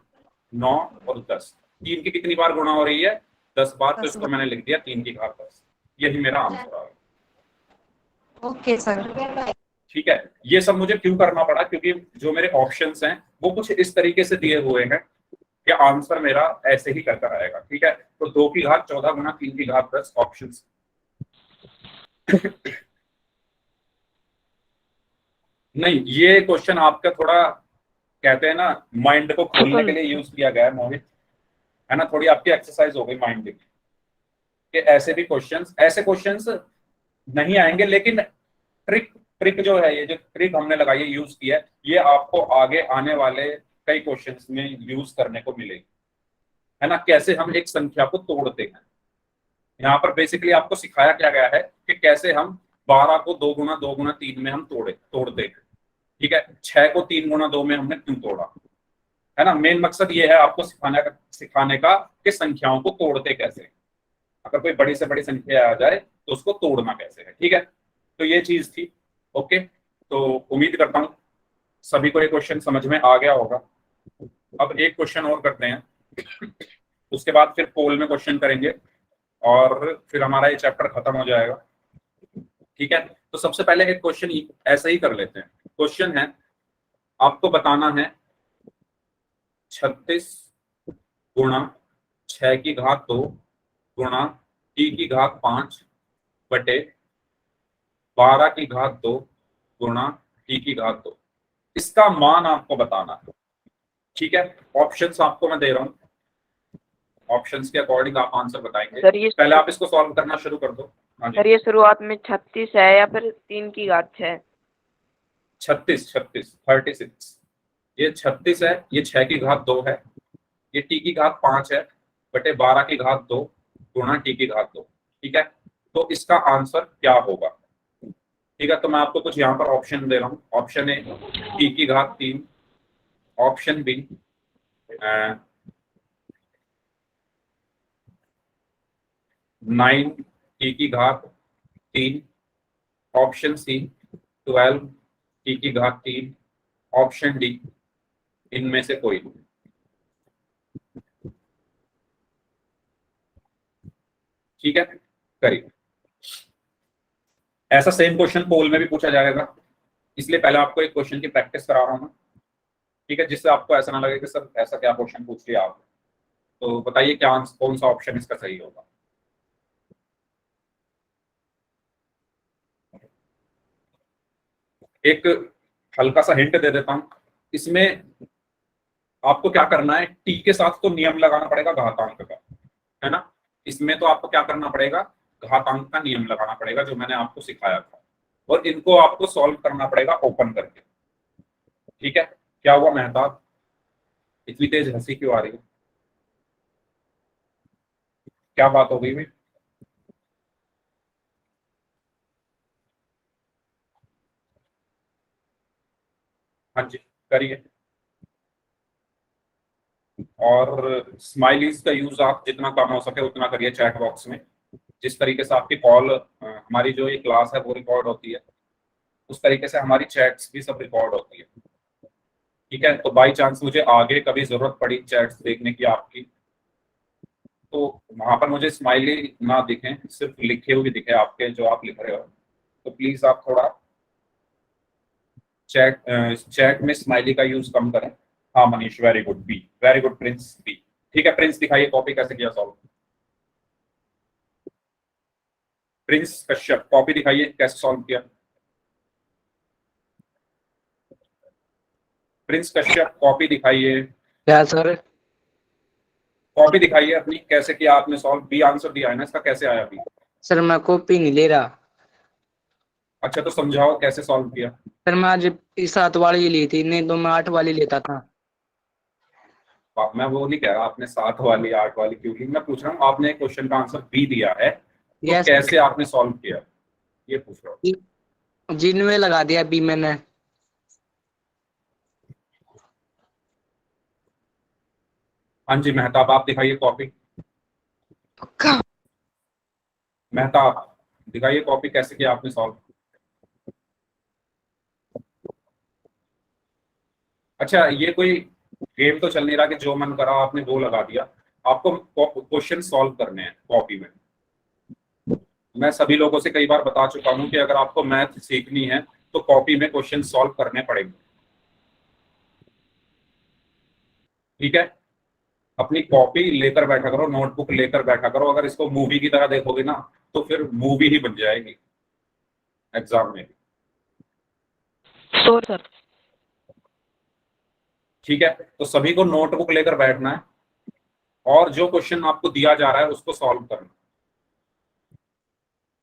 9 और 10। 3 की कितनी बार गुणा हो रही है, 10 बार, तो इसको मैंने लिख दिया 3 की घात 10। यही मेरा आंसर आ गया। Okay sir. ठीक है, ये सब मुझे क्यों करना पड़ा, क्योंकि जो मेरे ऑप्शंस हैं वो कुछ इस तरीके से दिए हुए हैं कि आंसर मेरा ऐसे ही कर आएगा। ठीक है, तो 2 की घात 14 गुना 3 की घात 10 ऑप्शंस। नहीं, ये क्वेश्चन आपका थोड़ा कहते हैं ना माइंड को खोलने के लिए यूज किया गया है मोहित, है ना, थोड़ी आपकी एक्सरसाइज हो गई माइंड की, कि ऐसे भी क्वेश्चंस, ऐसे क्वेश्चंस नहीं आएंगे, लेकिन ट्रिक जो है, ये जो ट्रिक हमने लगाई है, यूज की है, ये आपको आगे आने वाले कई क्वेश्चंस में यूज करने को मिलेगी, है ना, कैसे हम एक संख्या को तोड़ते हैं। यहाँ पर बेसिकली आपको सिखाया क्या गया है कि कैसे हम 12 को 2 गुना 3 में हम तोड़ते हैं। ठीक है, 6 को 3 गुना 2 में हमने क्यों तोड़ा, है ना, मेन मकसद ये है आपको सिखाने का कि संख्याओं को तोड़ते कैसे, अगर कोई बड़ी से बड़ी संख्या आ जाए तो उसको तोड़ना कैसे है। ठीक है, तो ये चीज थी। ओके, तो उम्मीद करता हूं सभी को ये क्वेश्चन समझ में आ गया होगा। अब एक क्वेश्चन और करते हैं, उसके बाद फिर पोल में क्वेश्चन करेंगे और फिर हमारा ये चैप्टर खत्म हो जाएगा। ठीक है, तो सबसे पहले एक क्वेश्चन ऐसे ही कर लेते हैं। क्वेश्चन है, आपको बताना है 36 गुणा 6 की घात 2 गुणा t की घात 5 बटे 12 की घात 2 गुणा t की घात 2। इसका मान आपको बताना है। ठीक है, ऑप्शंस आपको मैं दे रहा हूं, ऑप्शंस के अकॉर्डिंग आप आंसर बताएंगे। सर ये पहले आप इसको सॉल्व करना शुरू कर दो। हाँ जी, सर ये शुरुआत में 36 है या फिर 3 की घात 6? 36 ये 36 है, ये 6 की घात 2 है, ये t की घात 5 है बटे 12 की घात 2 गुणा t की घात 2। ठीक है, तो इसका आंसर क्या होगा? ठीक है, तो मैं आपको कुछ यहाँ पर ऑप्शन दे रहा हूँ। ऑप्शन ए t की घात 3, ऑप्शन बी 9 t की घात 3, ऑप्शन सी 12 t की घात 3, ऑप्शन डी इनमें से कोई नहीं। ठीक है, करिए। ऐसा सेम क्वेश्चन पोल में भी पूछा जाएगा, इसलिए पहले आपको एक क्वेश्चन की प्रैक्टिस करा रहा हूं। ठीक है, जिससे आपको ऐसा ना लगे कि सर ऐसा क्या क्वेश्चन पूछ लिया आप। तो बताइए क्या कौन सा ऑप्शन इसका सही होगा। एक हल्का सा हिंट दे देता हूं, इसमें आपको क्या करना है, टी के साथ तो नियम लगाना पड़ेगा घातांक का, है ना। इसमें तो आपको क्या करना पड़ेगा, घातांक का नियम लगाना पड़ेगा जो मैंने आपको सिखाया था, और इनको आपको सॉल्व करना पड़ेगा ओपन करके। ठीक है, क्या हुआ मेहताब, इतनी तेज हंसी क्यों आ रही है, क्या बात हो गई भाई? हाँ जी, करिए। और स्माइलीज का यूज आप जितना कम हो सके उतना करिए चैट बॉक्स में। जिस तरीके से आपकी कॉल, हमारी जो ये क्लास है वो रिकॉर्ड होती है, उस तरीके से हमारी चैट्स भी सब रिकॉर्ड होती है। ठीक है, तो बाई चांस मुझे आगे कभी जरूरत पड़ी चैट्स देखने की आपकी, तो वहां पर मुझे स्माइली ना दिखे, सिर्फ लिखे हुए दिखे आपके जो आप लिख रहे हो, तो प्लीज आप थोड़ा चैट में स्माइली का यूज कम करें। हाँ Manish, very good, B, very good Prince, B. ठीक है प्रिंस, दिखाइए कॉपी कैसे किया सॉल्व। प्रिंस कश्यप, कॉपी दिखाइए कैसे सॉल्व किया। प्रिंस कश्यप, कॉपी दिखाइए, क्या सर? कॉपी दिखाइए अपनी, कैसे किया आपने सॉल्व। बी आंसर दिया है ना इसका, कैसे आया बी? सर मैं कॉपी नहीं ले रहा। अच्छा, तो समझाओ कैसे सॉल्व किया। सर मैं आज इस 7 वाली ली थी, नहीं तो मैं 8 वाली लेता था। मैं वो नहीं कह रहा आपने 7 वाली 8 वाली क्यों ली, मैं पूछ रहा हूँ आपने क्वेश्चन का आंसर बी दिया है तो यस, कैसे आपने सॉल्व किया, ये पूछ रहा हूँ। जिनमें लगा दिया बी मैंने। हाँ जी मेहताब, आप दिखाइए कॉपी। पक्का? मेहताब दिखाइए कॉपी कैसे किया आपने सॉल्व। अच्छा, ये कोई गेम तो चल नहीं रहा कि जो मन करा आपने वो लगा दिया। आपको क्वेश्चन सॉल्व करने हैं कॉपी में। मैं सभी लोगों से कई बार बता चुका हूं कि अगर आपको मैथ सीखनी है तो कॉपी में क्वेश्चन सॉल्व करने पड़ेंगे। ठीक है, अपनी कॉपी लेकर बैठा करो, नोटबुक लेकर बैठा करो। अगर इसको मूवी की तरह देखोगे ना तो फिर मूवी ही बन जाएगी एग्जाम में। Sorry sir. ठीक है, तो सभी को नोटबुक लेकर बैठना है और जो क्वेश्चन आपको दिया जा रहा है उसको सॉल्व करना।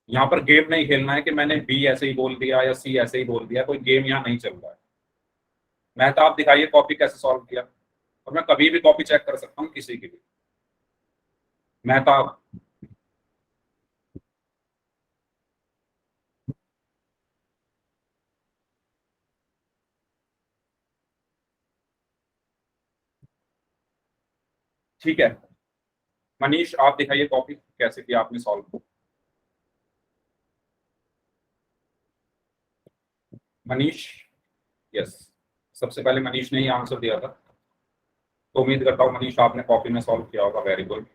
यहाँ पर गेम नहीं खेलना है कि मैंने बी ऐसे ही बोल दिया या सी ऐसे ही बोल दिया, कोई गेम यहाँ नहीं चल रहा है। मेहताब दिखाइए कॉपी कैसे सॉल्व किया, और मैं कभी भी कॉपी चेक कर सकता हूँ किसी की भी। मेहताब, ठीक है। मनीष, आप दिखाइए कॉपी कैसे किया आपने सॉल्व। मनीष, यस, सबसे पहले मनीष ने ही आंसर दिया था, तो उम्मीद करता हूँ मनीष आपने कॉपी में सॉल्व किया होगा। Very good,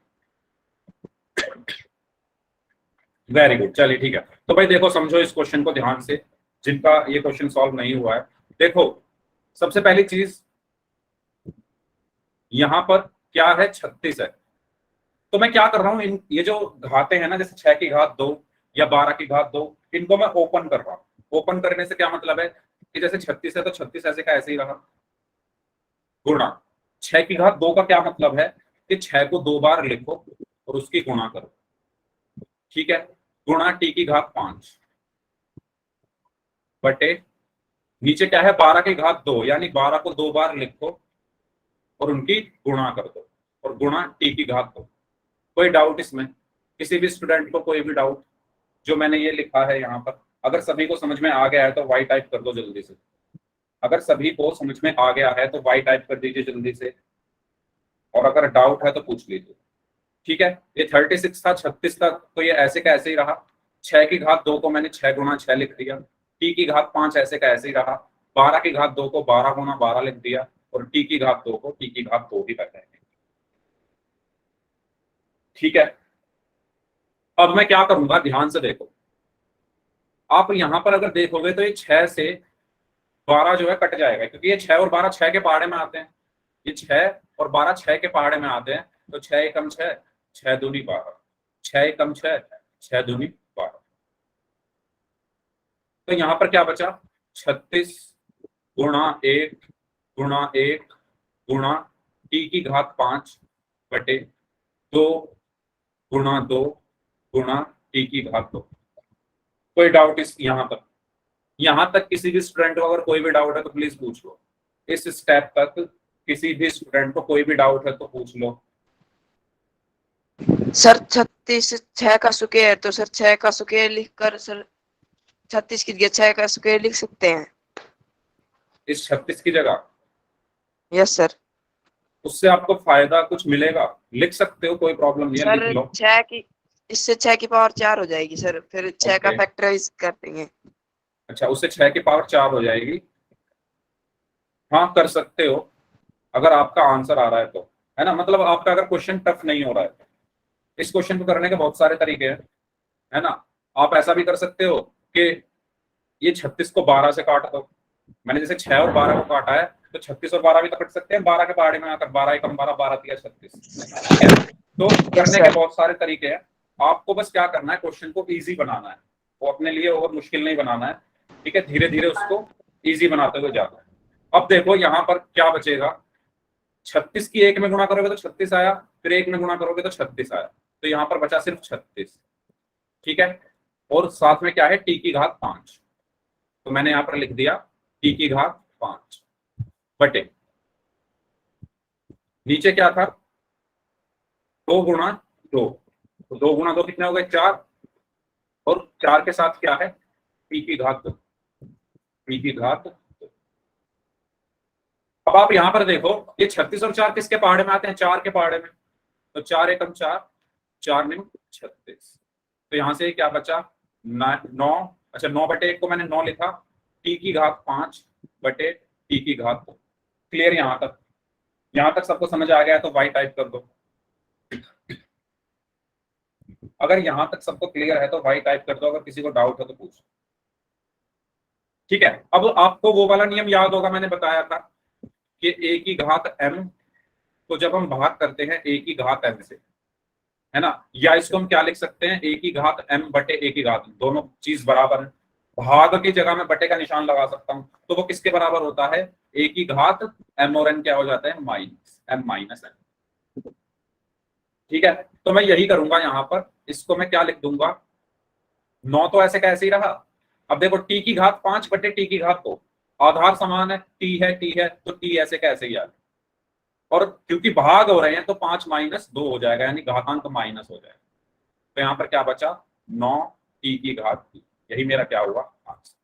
very good. चलिए ठीक है, तो भाई देखो, समझो इस क्वेश्चन को ध्यान से, जिनका ये क्वेश्चन सॉल्व नहीं हुआ है। देखो, सबसे पहली चीज यहां पर क्या है, 36 है। तो मैं क्या कर रहा हूं, ये जो घातें हैं ना, जैसे 6 की घात 2 या 12 की घात 2, इनको मैं ओपन कर रहा हूं। ओपन करने से क्या मतलब है कि जैसे 36 है तो 36 ऐसे का ऐसे ही रहा, गुणा 6 की घात 2 का क्या मतलब है कि 6 को 2 बार लिखो और उसकी गुणा करो, ठीक है, गुणा t की घात 5 बटे नीचे क्या है 12 की घात 2, यानी 12 को 2 बार लिखो और उनकी गुणा कर दो और गुणा t की घात 2। कोई डाउट इसमें, किसी भी स्टूडेंट को कोई भी डाउट? जो मैंने ये लिखा है यहाँ पर, अगर सभी को समझ में आ गया है तो वाई टाइप कर दो जल्दी से। अगर सभी को समझ में आ गया है तो वाई टाइप कर दीजिए जल्दी से, और अगर डाउट है तो पूछ लीजिए, ठीक है। ये 36 था, 36 तक तो ये ऐसे का ऐसे ही रहा। 6 की घात 2 को मैंने 6 गुणा 6 लिख दिया, t की घात 5 ऐसे का ऐसे ही रहा। 12 की घात 2 को 12 गुणा 12 लिख दिया और t की घात 2 को t की घात 2 ही रखेंगे, ठीक है। अब मैं क्या करूंगा, ध्यान से देखो, आप यहां पर अगर देखोगे तो ये 6 से 12 जो है कट जाएगा, क्योंकि ये 6 और 12 6 के पहाड़े में आते हैं। ये 6 और 12 6 के पहाड़े में आते हैं, तो 6 एकम 6, 6 दूनी 12, 6 एकम 6, 6 दूनी 12। तो यहां पर क्या बचा, 36 गुणा 1 गुणा 1 गुणा t की घात 5 बटे 2 गुणा 2 गुणा t की घात 2। कोई डाउट इस यहां तक किसी भी स्टूडेंट को अगर कोई भी डाउट है तो प्लीज पूछ लो। इस स्टेप तक किसी भी स्टूडेंट को कोई भी डाउट है तो पूछ लो। सर 36 6 का स्क्वायर, तो सर 6 का स्क्वायर लिखकर सर 36 की जगह 6 का स्क्वायर लिख सकते हैं। इस 36 की जगह, यस सर। उससे आपको फायदा कुछ मिलेगा, लिख सकते हो, कोई प्रॉब्लम नहीं है, सर लिख लो। 6 की, इससे 6 की पावर 4 हो जाएगी सर, फिर 6 का Okay. फैक्टराइज कर देंगे। अच्छा, उससे 6 की पावर 4 हो जाएगी। हाँ कर सकते हो अगर आपका आंसर आ रहा है तो, है ना, मतलब आपका अगर क्वेश्चन टफ नहीं हो रहा है। इस क्वेश्चन को करने के बहुत सारे तरीके हैं, है ना। आप ऐसा भी कर सकते हो कि ये 36 को 12 से काट दो। मैंने जैसे 6 और 12 को काटा है, तो 36 और 12 भी तो कट सकते हैं 12 के पहाड़े में आकर, 12 एकम 12, 12 तिया 36, ठीक है। तो करने के बहुत सारे तरीके हैं, आपको बस क्या करना है, क्वेश्चन को इजी बनाना है, वो अपने लिए और मुश्किल नहीं बनाना है, ठीक है। धीरे धीरे उसको इजी बनाते हुए जाना है। अब देखो यहाँ पर क्या बचेगा, 36 की 1 में गुणा करोगे तो 36 आया, फिर 1 में गुणा करोगे तो 36 आया, तो यहाँ पर बचा सिर्फ 36, ठीक है। और साथ में क्या है, t की घात 5, तो मैंने यहाँ पर लिख दिया t की घात 5 बटे नीचे क्या था 2 गुणा 2, तो 2 गुणा 2 कितने हो गए 4, और 4 के साथ क्या है t की घात 2, t की घात 2। अब आप यहां पर देखो, ये 36 और 4 किसके पहाड़े में आते हैं, 4 के पहाड़े में, तो 4 एकम 4, 4 निम 36, तो यहां से क्या बचा 9। अच्छा 9 बटे 1 को मैंने 9 लिखा, t की घात 5 बटे t की घात 2। क्लियर यहां तक सबको समझ आ गया तो y टाइप कर दो। अगर यहां तक सबको क्लियर है तो y टाइप कर दो, अगर किसी को डाउट है तो पूछ, ठीक है। अब आपको वो वाला नियम याद होगा, मैंने बताया था कि a की घात m को जब हम भाग करते हैं a की घात m से, है ना, या इसको हम क्या लिख सकते हैं, a की घात m बटे a की घात, दोनों चीज बराबर है, भाग की जगह में बटे का निशान लगा सकता हूं, तो वो किसके बराबर होता है, a की घात m और n क्या हो जाता है, माइनस m माइनस n, ठीक है। तो मैं यही करूंगा यहाँ पर, इसको मैं क्या लिख दूंगा, 9 तो ऐसे का ऐसे ही रहा। अब देखो t की घात 5 बटे t की घात 2, आधार समान है, t है तो t ऐसे का ऐसे ही आ, और क्योंकि भाग हो रहे हैं तो 5 माइनस 2 हो जाएगा, यानी घातांक माइनस हो जाएगा, तो यहाँ पर क्या बचा 9 t की घात 3, यही मेरा क्या हुआ आंसर।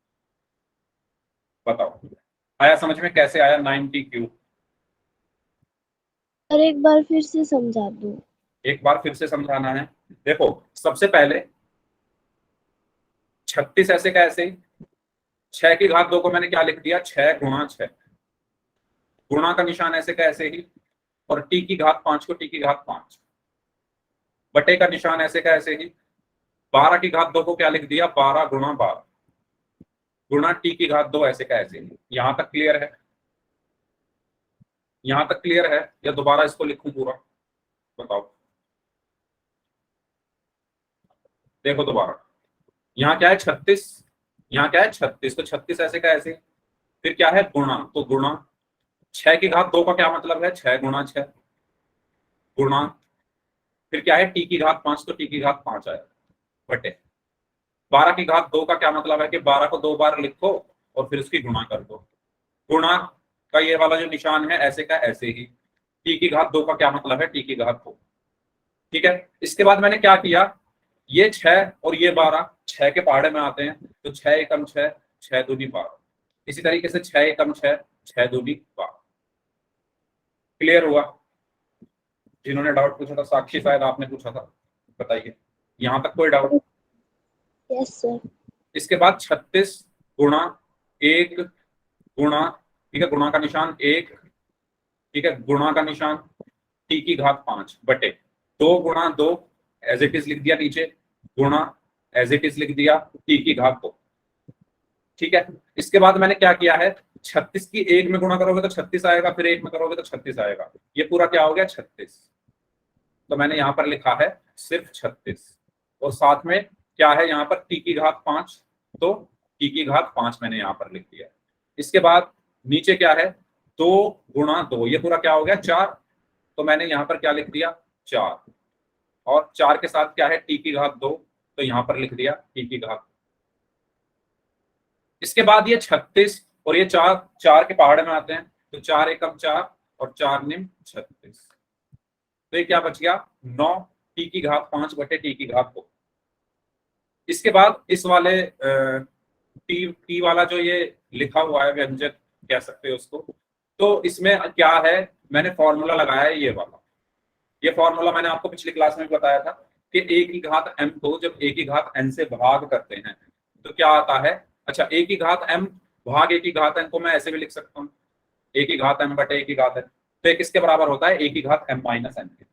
बताओ आया समझ में, कैसे आया 90 क्यूब। और एक बार फिर से समझा दो। एक बार फिर से समझाना है, देखो सबसे पहले 36 ऐसे का ऐसे ही, 6 की घात 2 को मैंने क्या लिख दिया 6 गुणा 6, गुणा का निशान ऐसे का ऐसे ही, और t की घात 5 को t की घात 5, बटे का निशान ऐसे का ऐसे ही, 12 की घात 2 को क्या लिख दिया 12 गुणा 12, गुणा t की घात 2 ऐसे का ऐसे ही। यहां तक क्लियर है, यहां तक क्लियर है या दोबारा इसको लिखूं पूरा? बताओ। देखो दोबारा, यहाँ क्या है 36, यहाँ क्या है 36, तो 36 ऐसे का ऐसे, फिर क्या है गुणा, तो गुणा 6 की घात 2 का क्या मतलब है 6 गुणा 6 गुणा, फिर क्या है टी की घात 5, तो टी की घात 5 आया बटे 12 की घात 2 का क्या मतलब है कि 12 को 2 बार लिखो और फिर उसकी गुणा कर दो। गुणा का ये वाला जो निशान है ऐसे का ऐसे ही, टी की घात 2 का क्या मतलब है टी की घात 2। ठीक है, इसके बाद मैंने क्या किया, ये 6 और ये 12 6 के पहाड़े में आते हैं, तो 6 एकम 6 6 दूनी 12, इसी तरीके से 6 एकम 6 6 दूनी 12। क्लियर हुआ? जिन्होंने डाउट पूछा था, साक्षी शायद आपने पूछा था, बताइए यहां तक कोई डाउट? Yes sir. इसके बाद 36 गुणा 1 गुणा, ठीक है, गुणा का निशान 1, ठीक है, गुणा का निशान टी की घात 5 बटे 2 गुणा 2 एज इट इज लिख दिया नीचे, गुणा एज इट इज लिख दिया टी की घात 2। ठीक है, इसके बाद मैंने क्या किया है, 36 की 1 में गुणा करोगे तो 36 आएगा, फिर 1 में करोगे तो 36 आएगा, ये पूरा क्या हो गया 36। तो मैंने यहां पर लिखा है सिर्फ 36, और साथ में क्या है यहाँ पर टी की घात 5, तो टी की घात 5 मैंने यहाँ पर लिख दिया। इसके बाद नीचे क्या है 2 गुणा 2, ये पूरा क्या हो गया 4, तो मैंने यहाँ पर क्या लिख दिया 4, और 4 के साथ क्या है टी की घात 2, तो यहाँ पर लिख दिया टी की घात। इसके बाद ये 36 और ये 4 4 के पहाड़े में आते हैं, तो 4 एकम 4 और 4 निम 36, तो ये क्या बच गया 9 टी की घात 5 बटे टी की घात 2। इसके बाद इस वाले टी वाला जो ये लिखा हुआ है व्यंजक कह सकते हो उसको, तो इसमें क्या है मैंने फॉर्मूला लगाया है ये वाला, ये फॉर्मूला मैंने आपको पिछली क्लास में भी बताया था कि a की घात m को जब a की घात n से भाग करते हैं तो क्या आता है, अच्छा a की घात m भाग a की घात n को मैं ऐसे भी लिख सकता हूँ, a की घात m बटे a की घात n, तो ये किसके बराबर होता है a की घात m माइनस n के।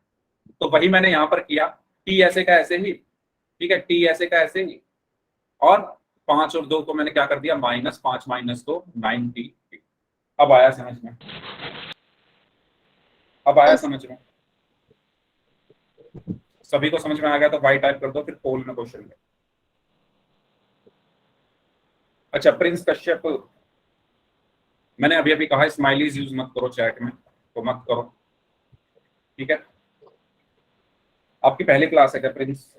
तो वही मैंने यहाँ पर किया, t ऐसे का ऐसे ही, ठीक है, t ऐसे का ऐसे ही, और 5 और 2 को मैंने क्या कर दिया -5 माइनस 2 9t। अब आया समझ में? अब आया समझ में? सभी को समझ में आ गया तो वाई टाइप कर दो, फिर पोल में क्वेश्चन है। अच्छा, प्रिंस कश्यप, मैंने अभी अभी कहा स्माइलीज यूज मत करो चैट में, तो मत करो, ठीक है। आपकी पहली क्लास है क्या प्रिंस?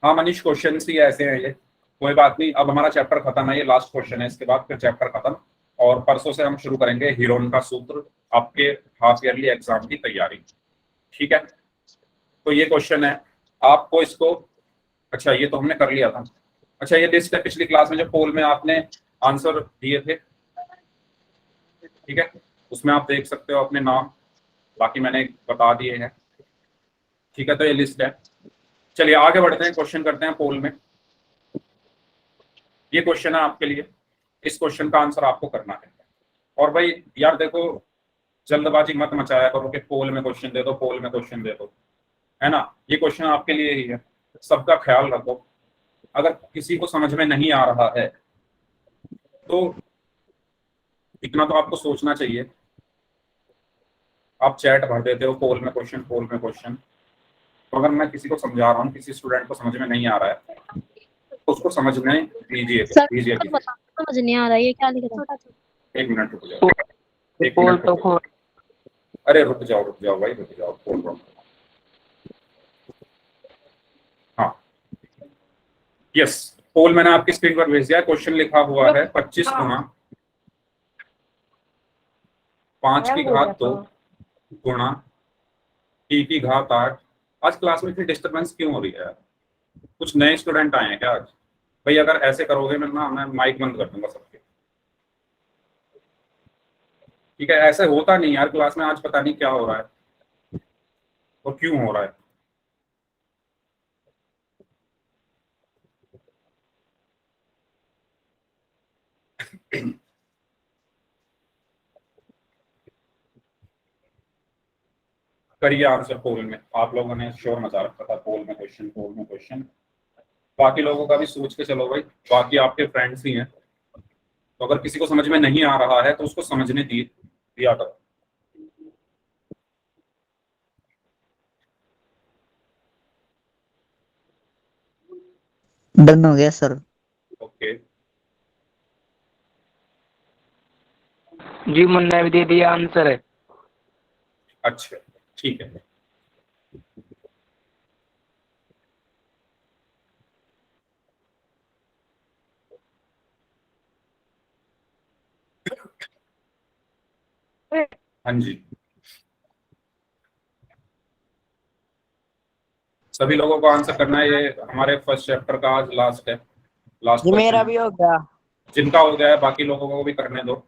हाँ मनीष, क्वेश्चन ही ऐसे हैं ये, कोई बात नहीं, अब हमारा चैप्टर खत्म है, ये लास्ट क्वेश्चन है, इसके बाद फिर चैप्टर खत्म, और परसों से हम शुरू करेंगे हीरोन का सूत्र, आपके हाफ ईयरली एग्जाम की तैयारी, ठीक है। तो ये क्वेश्चन है आपको इसको, अच्छा ये तो हमने कर लिया था, अच्छा ये लिस्ट है पिछली क्लास में जो पोल में आपने आंसर दिए थे, ठीक है, उसमें आप देख सकते हो अपने नाम, बाकी मैंने बता दिए हैं, ठीक है। तो ये लिस्ट है, चलिए आगे बढ़ते हैं, क्वेश्चन करते हैं पोल में। ये क्वेश्चन है आपके लिए, इस क्वेश्चन का आंसर आपको करना है, और भाई यार देखो जल्दबाजी मत मचाया करो कि पोल में क्वेश्चन दे दो, पोल में क्वेश्चन दे दो, है ना, ये क्वेश्चन आपके लिए ही है, सबका ख्याल रखो। अगर किसी को समझ में नहीं आ रहा है तो इतना तो आपको सोचना चाहिए, आप चैट भर देते हो पोल में क्वेश्चन, पोल में क्वेश्चन, तो अगर मैं किसी को समझा रहा हूँ, किसी स्टूडेंट को समझ में नहीं आ रहा है तो उसको समझने दीजिए, समझ नहीं आ रहा ये क्या लिख रहा है। 1 मिनट रुक जाओ, 1 पोल मिनट तो रुक जाओ, अरे रुक जाओ भाई, रुक जाओ, पोल रहा हूँ। हाँ यस, पोल मैंने आपकी स्क्रीन पर भेज दिया, क्वेश्चन लिखा हुआ है 25 गुणा 5 की घात 2 गुणा टी की घात 8। आज क्लास में इतनी डिस्टर्बेंस क्यों हो रही है यार? कुछ नए स्टूडेंट आए हैं क्या आज? भाई अगर ऐसे करोगे मैं माइक बंद कर दूंगा सबके, ठीक है। ऐसे होता नहीं यार क्लास में, आज पता नहीं क्या हो रहा है और क्यों हो रहा है। करिए आंसर पोल में, आप लोगों ने शोर मचा रखा था पोल में क्वेश्चन, पोल में क्वेश्चन, बाकी लोगों का भी सोच के चलो भाई, बाकी आपके फ्रेंड्स ही हैं, तो अगर किसी को समझ में नहीं आ रहा है तो उसको समझने दिया करो। डन हो गया सर। ओके, जी मुन्ना भी दे दिया आंसर है। अच्छा ठीक है। हाँ जी, सभी लोगों को आंसर करना है। ये हमारे फर्स्ट चैप्टर का आज लास्ट है, लास्ट जी क्वेश्चन मेरा है। भी हो गया। जिनका हो गया है बाकी लोगों को भी करने दो।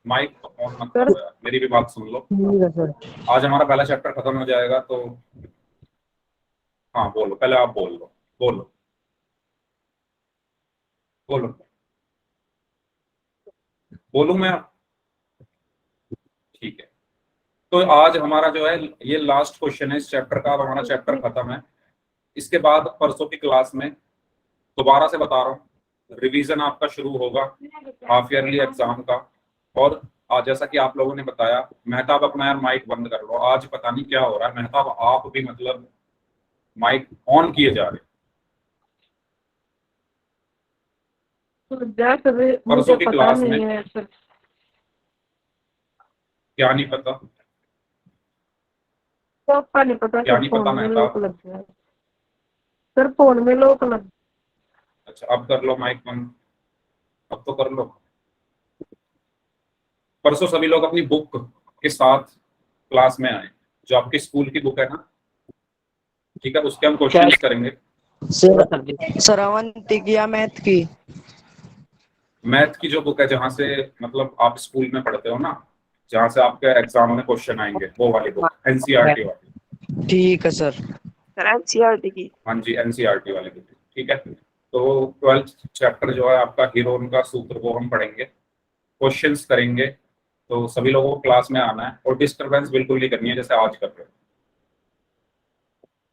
माइक ऑन मत सर करो यार, मेरी भी बात सुन लो। ठीक है सर। आज हमारा पहला चैप्टर खत्म हो जाएगा तो हाँ बोलो, पहले आप बोल लो, बोलो बोलो, बोलूं मैं? ठीक है, तो आज हमारा जो है ये लास्ट क्वेश्चन है इस चैप्टर का। अब हमारा चैप्टर खत्म है। इसके बाद परसों की क्लास में दोबारा से बता रहा हूँ, रिवीजन आपका शुरू होगा हाफ ईयरली एग्जाम का। और आज जैसा कि आप लोगों ने बताया, मेहताब अपना यार माइक बंद कर लो। आज पता नहीं क्या हो रहा है मेहताब, आप भी मतलब माइक ऑन किए जा रहे हैं। परसों की क्लास में क्या नहीं पता, नहीं पता क्या नहीं पता मेहताब? लग गया सर, फोन में लोक लग। अच्छा अब कर लो माइक बंद, अब तो कर लो। परसों सभी लोग अपनी बुक के साथ क्लास में आए, जो आपकी स्कूल की बुक है ना, ठीक है, उसके हम क्वेश्चंस करेंगे। सर अवंती की या मैथ की? मैथ की जो बुक है, जहां से मतलब आप स्कूल में पढ़ते हो ना, जहां से आपके एग्जाम में क्वेश्चन आएंगे, वो वाली बुक, एनसीईआरटी वाली। ठीक है सर। सर एनसीईआरटी की। हाँ जी, एनसीईआरटी वाली बुक, ठीक है। तो 12th चैप्टर जो है आपका हीरोन का सूत्र, वो हम पढ़ेंगे, क्वेश्चंस करेंगे। तो सभी लोगों को क्लास में आना है और डिस्टरबेंस बिल्कुल नहीं करनी है जैसे आज कर रहे हो।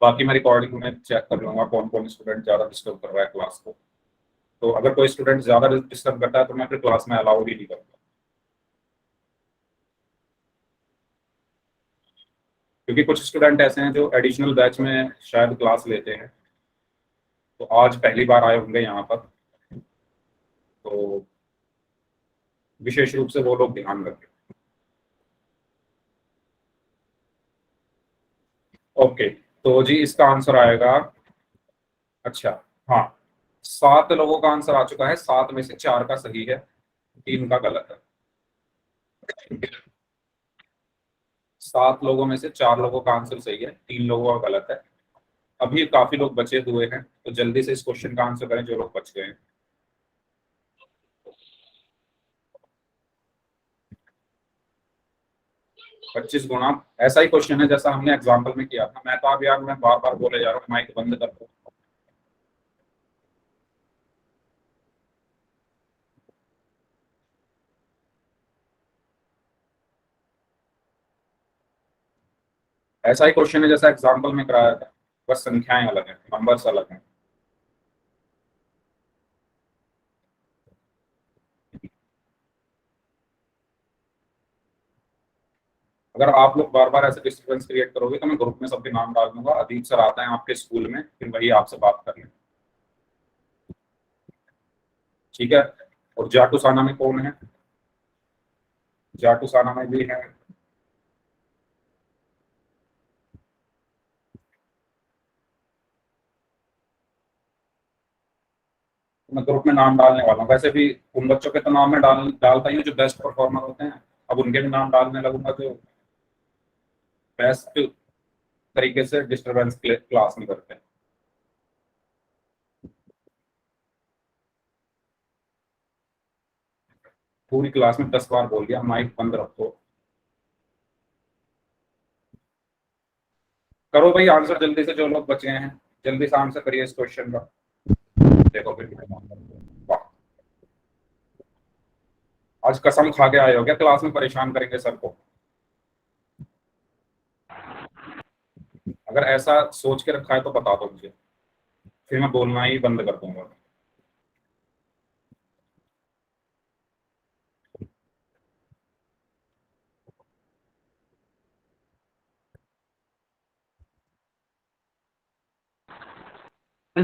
बाकी मैं रिकॉर्डिंग में चेक कर लूंगा कौन कौन स्टूडेंट ज्यादा डिस्टर्ब कर रहा है क्लास को। तो अगर कोई स्टूडेंट ज्यादा डिस्टर्ब करता है तो मैं फिर क्लास में अलाउ ही नहीं करूंगा, क्योंकि कुछ स्टूडेंट ऐसे हैं जो एडिशनल बैच में शायद क्लास लेते हैं, तो आज पहली बार आए होंगे यहाँ पर, तो विशेष रूप से वो लोग ध्यान रखें। ओके, तो जी इसका आंसर आएगा, अच्छा हाँ, 7 लोगों का आंसर आ चुका है। 7 में से 4 का सही है, 3 का गलत है। 7 लोगों में से 4 लोगों का आंसर सही है, 3 लोगों का गलत है। अभी काफी लोग बचे हुए हैं, तो जल्दी से इस क्वेश्चन का आंसर करें जो लोग बच गए हैं। पच्चीस गुना, ऐसा ही क्वेश्चन है जैसा हमने एग्जाम्पल में किया था। मैं तो अब यार मैं बार बार बोले जा रहा हूँ, माइक बंद कर दो। ऐसा ही क्वेश्चन है जैसा एग्जाम्पल में कराया था, बस संख्याएं अलग हैं, नंबर्स अलग हैं। अगर आप लोग बार बार ऐसे डिस्टर्बेंस क्रिएट करोगे तो मैं ग्रुप में सबके नाम डाल दूंगा। अदीप सर आता है आपके स्कूल में, फिर वही आपसे बात कर लें, ठीक है। और जाटू साना में कौन है? जाटू साना में भी है, मैं ग्रुप में नाम डालने वाला हूँ। वैसे भी उन बच्चों के तो नाम में डालता ही हूँ जो बेस्ट परफॉर्मर होते हैं। अब उनके भी नाम डालने लगूंगा तो बेस्ट तरीके से डिस्टर्बेंस क्लास में करते हैं। पूरी क्लास में 10 बार बोल दिया, माइक बंद रखो। करो भाई आंसर जल्दी से, जो लोग बचे हैं जल्दी से आंसर करिए इस क्वेश्चन का। देखो फिर वाह, आज कसम खा के आए हो क्या क्लास में परेशान करेंगे सर को? अगर ऐसा सोच के रखा है तो बता दो मुझे, फिर मैं बोलना ही बंद कर दूंगा।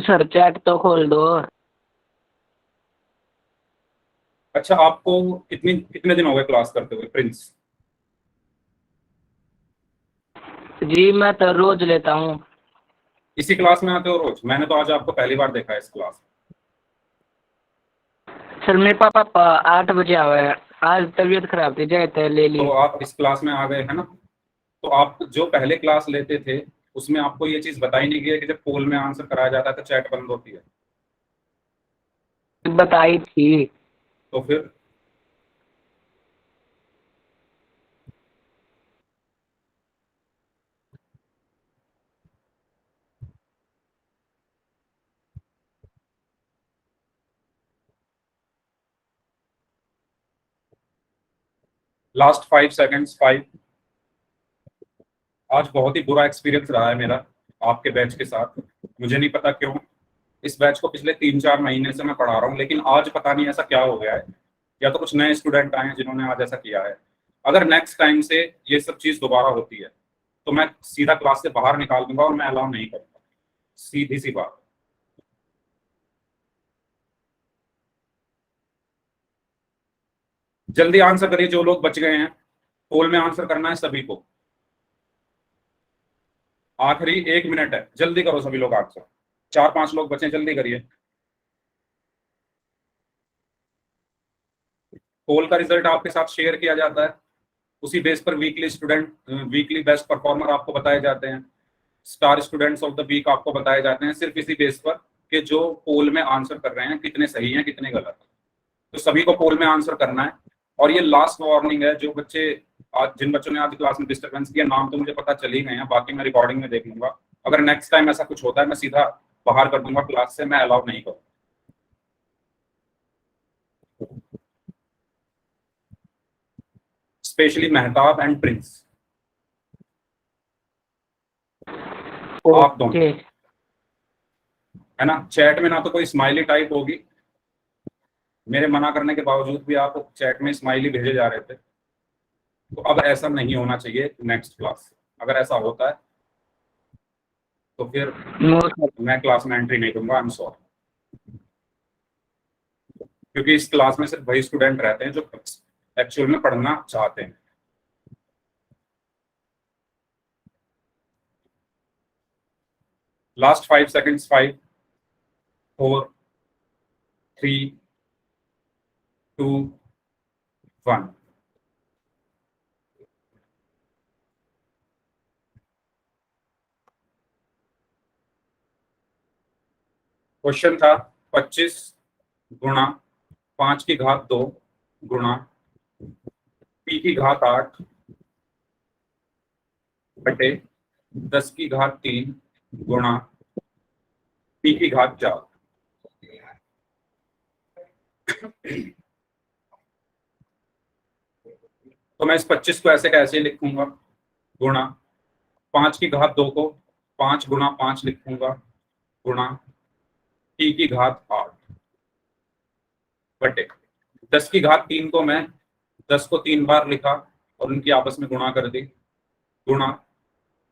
सर चैट तो खोल दो। अच्छा, आपको कितने दिन हो गए क्लास करते हुए प्रिंस? जी मैं तो रोज लेता हूँ। इसी क्लास में आते हो रोज? मैंने तो आज आपको पहली बार देखा है इस क्लास में। सर मेरे पापा 8 बजे आवे हैं। आज तबीयत खराब थी जाते ले ली। तो आप इस क्लास में आ गए है ना? तो आप जो पहले क्लास लेते थे उसमें आपको ये चीज बताई नहीं गई कि जब पोल में आंसर कराया जाता है तो चैट बंद होती है? बताई थी। तो फिर लास्ट 5 सेकेंड्स, 5। आज बहुत ही बुरा एक्सपीरियंस रहा है मेरा आपके बैच के साथ। मुझे नहीं पता क्यों। इस बैच को पिछले 3-4 महीने से मैं पढ़ा रहा हूँ, लेकिन आज पता नहीं ऐसा क्या हो गया है। या तो कुछ नए स्टूडेंट आए हैं जिन्होंने आज ऐसा किया है। अगर नेक्स्ट टाइम से ये सब चीज दोबारा होती है तो मैं सीधा क्लास से बाहर निकाल दूंगा और मैं अलाउ नहीं करूंगा। सीधी सी बात। जल्दी आंसर करिए जो लोग बच गए हैं। पोल में आंसर करना है सभी को। आखिरी 1 मिनट है, जल्दी करो सभी लोग आंसर। 4-5 लोग बचे, जल्दी करिए। पोल का रिजल्ट आपके साथ शेयर किया जाता है। उसी बेस पर वीकली बेस्ट परफॉर्मर आपको बताए जाते हैं। Star students of the week आपको बताए जाते हैं, सिर्फ इसी बेस पर कि जो पोल में आंसर कर रहे हैं कितने सही हैं कितने गलत। तो सभी को पोल में आंसर करना है। और ये लास्ट वार्निंग है। जो बच्चे आज, जिन बच्चों ने आज क्लास में डिस्टर्बेंस किया, नाम तो मुझे पता चल ही गए हैं, बाकी मैं रिकॉर्डिंग में देख लूंगा। अगर नेक्स्ट टाइम ऐसा कुछ होता है मैं सीधा बाहर कर दूंगा क्लास से, मैं अलाउ नहीं करूँ। स्पेशली मेहताब एंड प्रिंस, आप दोनों, ओके। है ना? चैट में ना तो कोई स्माइली टाइप होगी, मेरे मना करने के बावजूद भी आप चैट में स्माइली भेजे जा रहे थे। तो अब ऐसा नहीं होना चाहिए नेक्स्ट क्लास। अगर ऐसा होता है तो फिर नो सर। मैं क्लास में एंट्री नहीं दूंगा। I am sorry. क्योंकि इस क्लास में सिर्फ वही स्टूडेंट रहते हैं जो एक्चुअल में पढ़ना चाहते हैं। Last 5 seconds, 5, 4, 3, 2, 1। क्वेश्चन था 25 गुणा 5 की घात 2 गुणा p की घात 8 बटे 10 की घात 3 गुणा p की घात 4। तो मैं इस 25 को ऐसे कैसे लिखूंगा? गुणा 5 की घात 2 को 5 गुणा 5 लिखूंगा गुणा t की घात 8 बटे 10 की घात 3 को मैं 10 को 3 बार लिखा और उनकी आपस में गुणा कर दी गुणा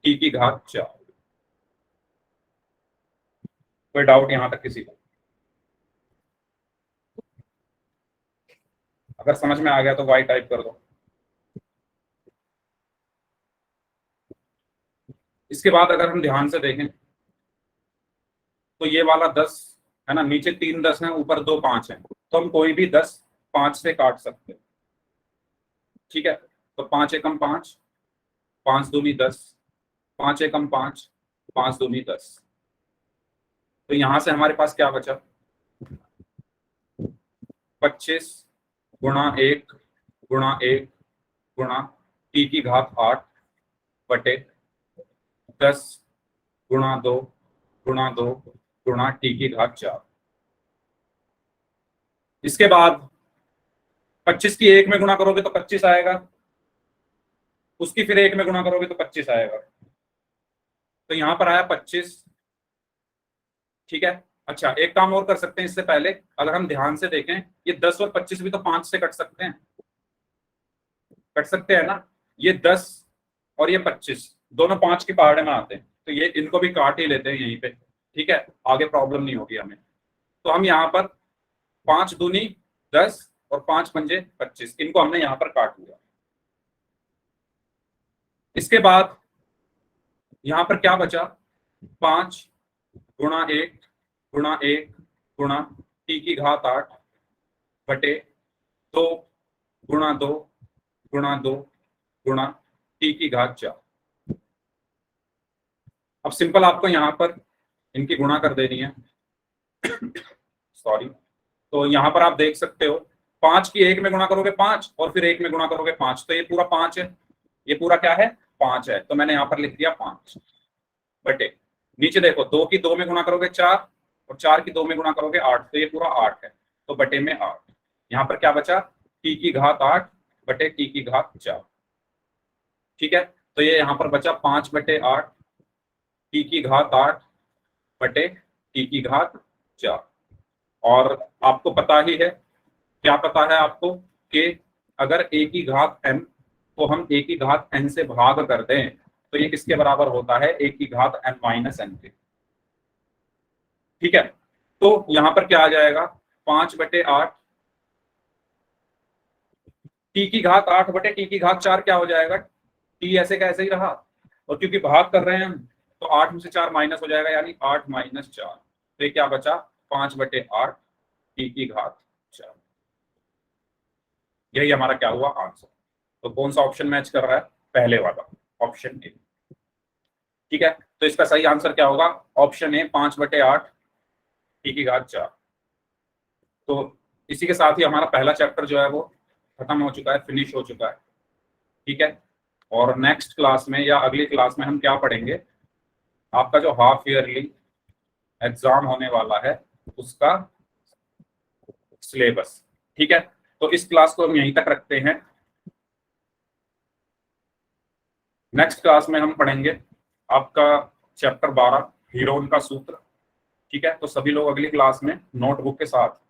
t की घात 4। कोई डाउट यहां तक किसी को? अगर समझ में आ गया तो वाई टाइप कर दो। इसके बाद अगर हम ध्यान से देखें तो ये वाला 10 है ना, नीचे 3 10 हैं, ऊपर 2 5 हैं, तो हम कोई भी 10 5 से काट सकते हैं। ठीक है, तो 5 एकम 5, 5 दूनी 10, 5 एकम 5, 5 दूनी 10। तो यहां से हमारे पास क्या बचा? 25 गुणा 1 गुणा 1 गुणा t की घात 8 बटे 10 गुणा 2 गुणा 2 गुणा t की घात 4। इसके बाद 25 की 1 में गुणा करोगे तो 25 आएगा, उसकी फिर 1 में गुणा करोगे तो 25 आएगा। तो यहां पर आया 25। ठीक है। अच्छा, एक काम और कर सकते हैं इससे पहले, अगर हम ध्यान से देखें, ये 10 और 25 भी तो 5 से कट सकते हैं, कट सकते हैं ना? ये 10 और ये 25 दोनों 5 के पहाड़े में आते हैं, तो ये इनको भी काट ही लेते हैं यहीं पे। ठीक है, आगे प्रॉब्लम नहीं होगी हमें। तो हम यहाँ पर 5 दूनी 10 और 5 पंजे 25, इनको हमने यहाँ पर काट लिया। इसके बाद यहाँ पर क्या बचा, 5 गुणा 1 गुणा 1 गुणा t की घात 8 बटे 2 गुणा 2 गुणा 2 गुणा t की घात 4। अब सिंपल आपको यहाँ पर इनकी गुणा कर देनी है सॉरी। तो यहाँ पर आप देख सकते हो 5 की 1 में गुणा करोगे 5 और फिर 1 में गुणा करोगे 5, तो ये पूरा 5 है, ये पूरा क्या है 5 है, तो मैंने यहाँ पर लिख दिया 5 बटे, नीचे देखो 2 की 2 में गुणा करोगे 4 और 4 की 2 में गुणा करोगे 8, तो ये पूरा 8 है, तो बटे में 8। यहाँ पर क्या बचा, t की घात 8 बटे t की घात 4। ठीक है, तो ये यहाँ पर बचा 5 बटे 8 t की घात 8 बटे t की घात 4। और आपको पता ही है, क्या पता है आपको, कि अगर a की घात m को हम a की घात n से भाग कर दें तो ये किसके बराबर होता है, a की घात n माइनस n के। ठीक है, तो यहाँ पर क्या आ जाएगा, 5 बटे 8 t की घात 8 बटे t की घात 4 क्या हो जाएगा, t ऐसे का ऐसे ही रहा, और क्योंकि भाग कर रहे हैं हम तो 8 में से 4 माइनस हो जाएगा, यानी 8 माइनस 4, तो ये क्या बचा, 5 बटे 8 t की घात 4। यही हमारा क्या हुआ आंसर। तो कौन सा ऑप्शन मैच कर रहा है, पहले वाला, ऑप्शन ए। ठीक है, तो इसका सही आंसर क्या होगा, ऑप्शन ए 5 बटे 8 t की घात 4। तो इसी के साथ ही हमारा पहला चैप्टर जो है वो खत्म हो चुका है, फिनिश हो चुका है। ठीक है, और नेक्स्ट क्लास में या अगली क्लास में हम क्या पढ़ेंगे, आपका जो हाफ ईयरली एग्जाम होने वाला है उसका सिलेबस। ठीक है, तो इस क्लास को हम यहीं तक रखते हैं। नेक्स्ट क्लास में हम पढ़ेंगे आपका चैप्टर 12 हीरोइन का सूत्र। ठीक है, तो सभी लोग अगली क्लास में नोटबुक के साथ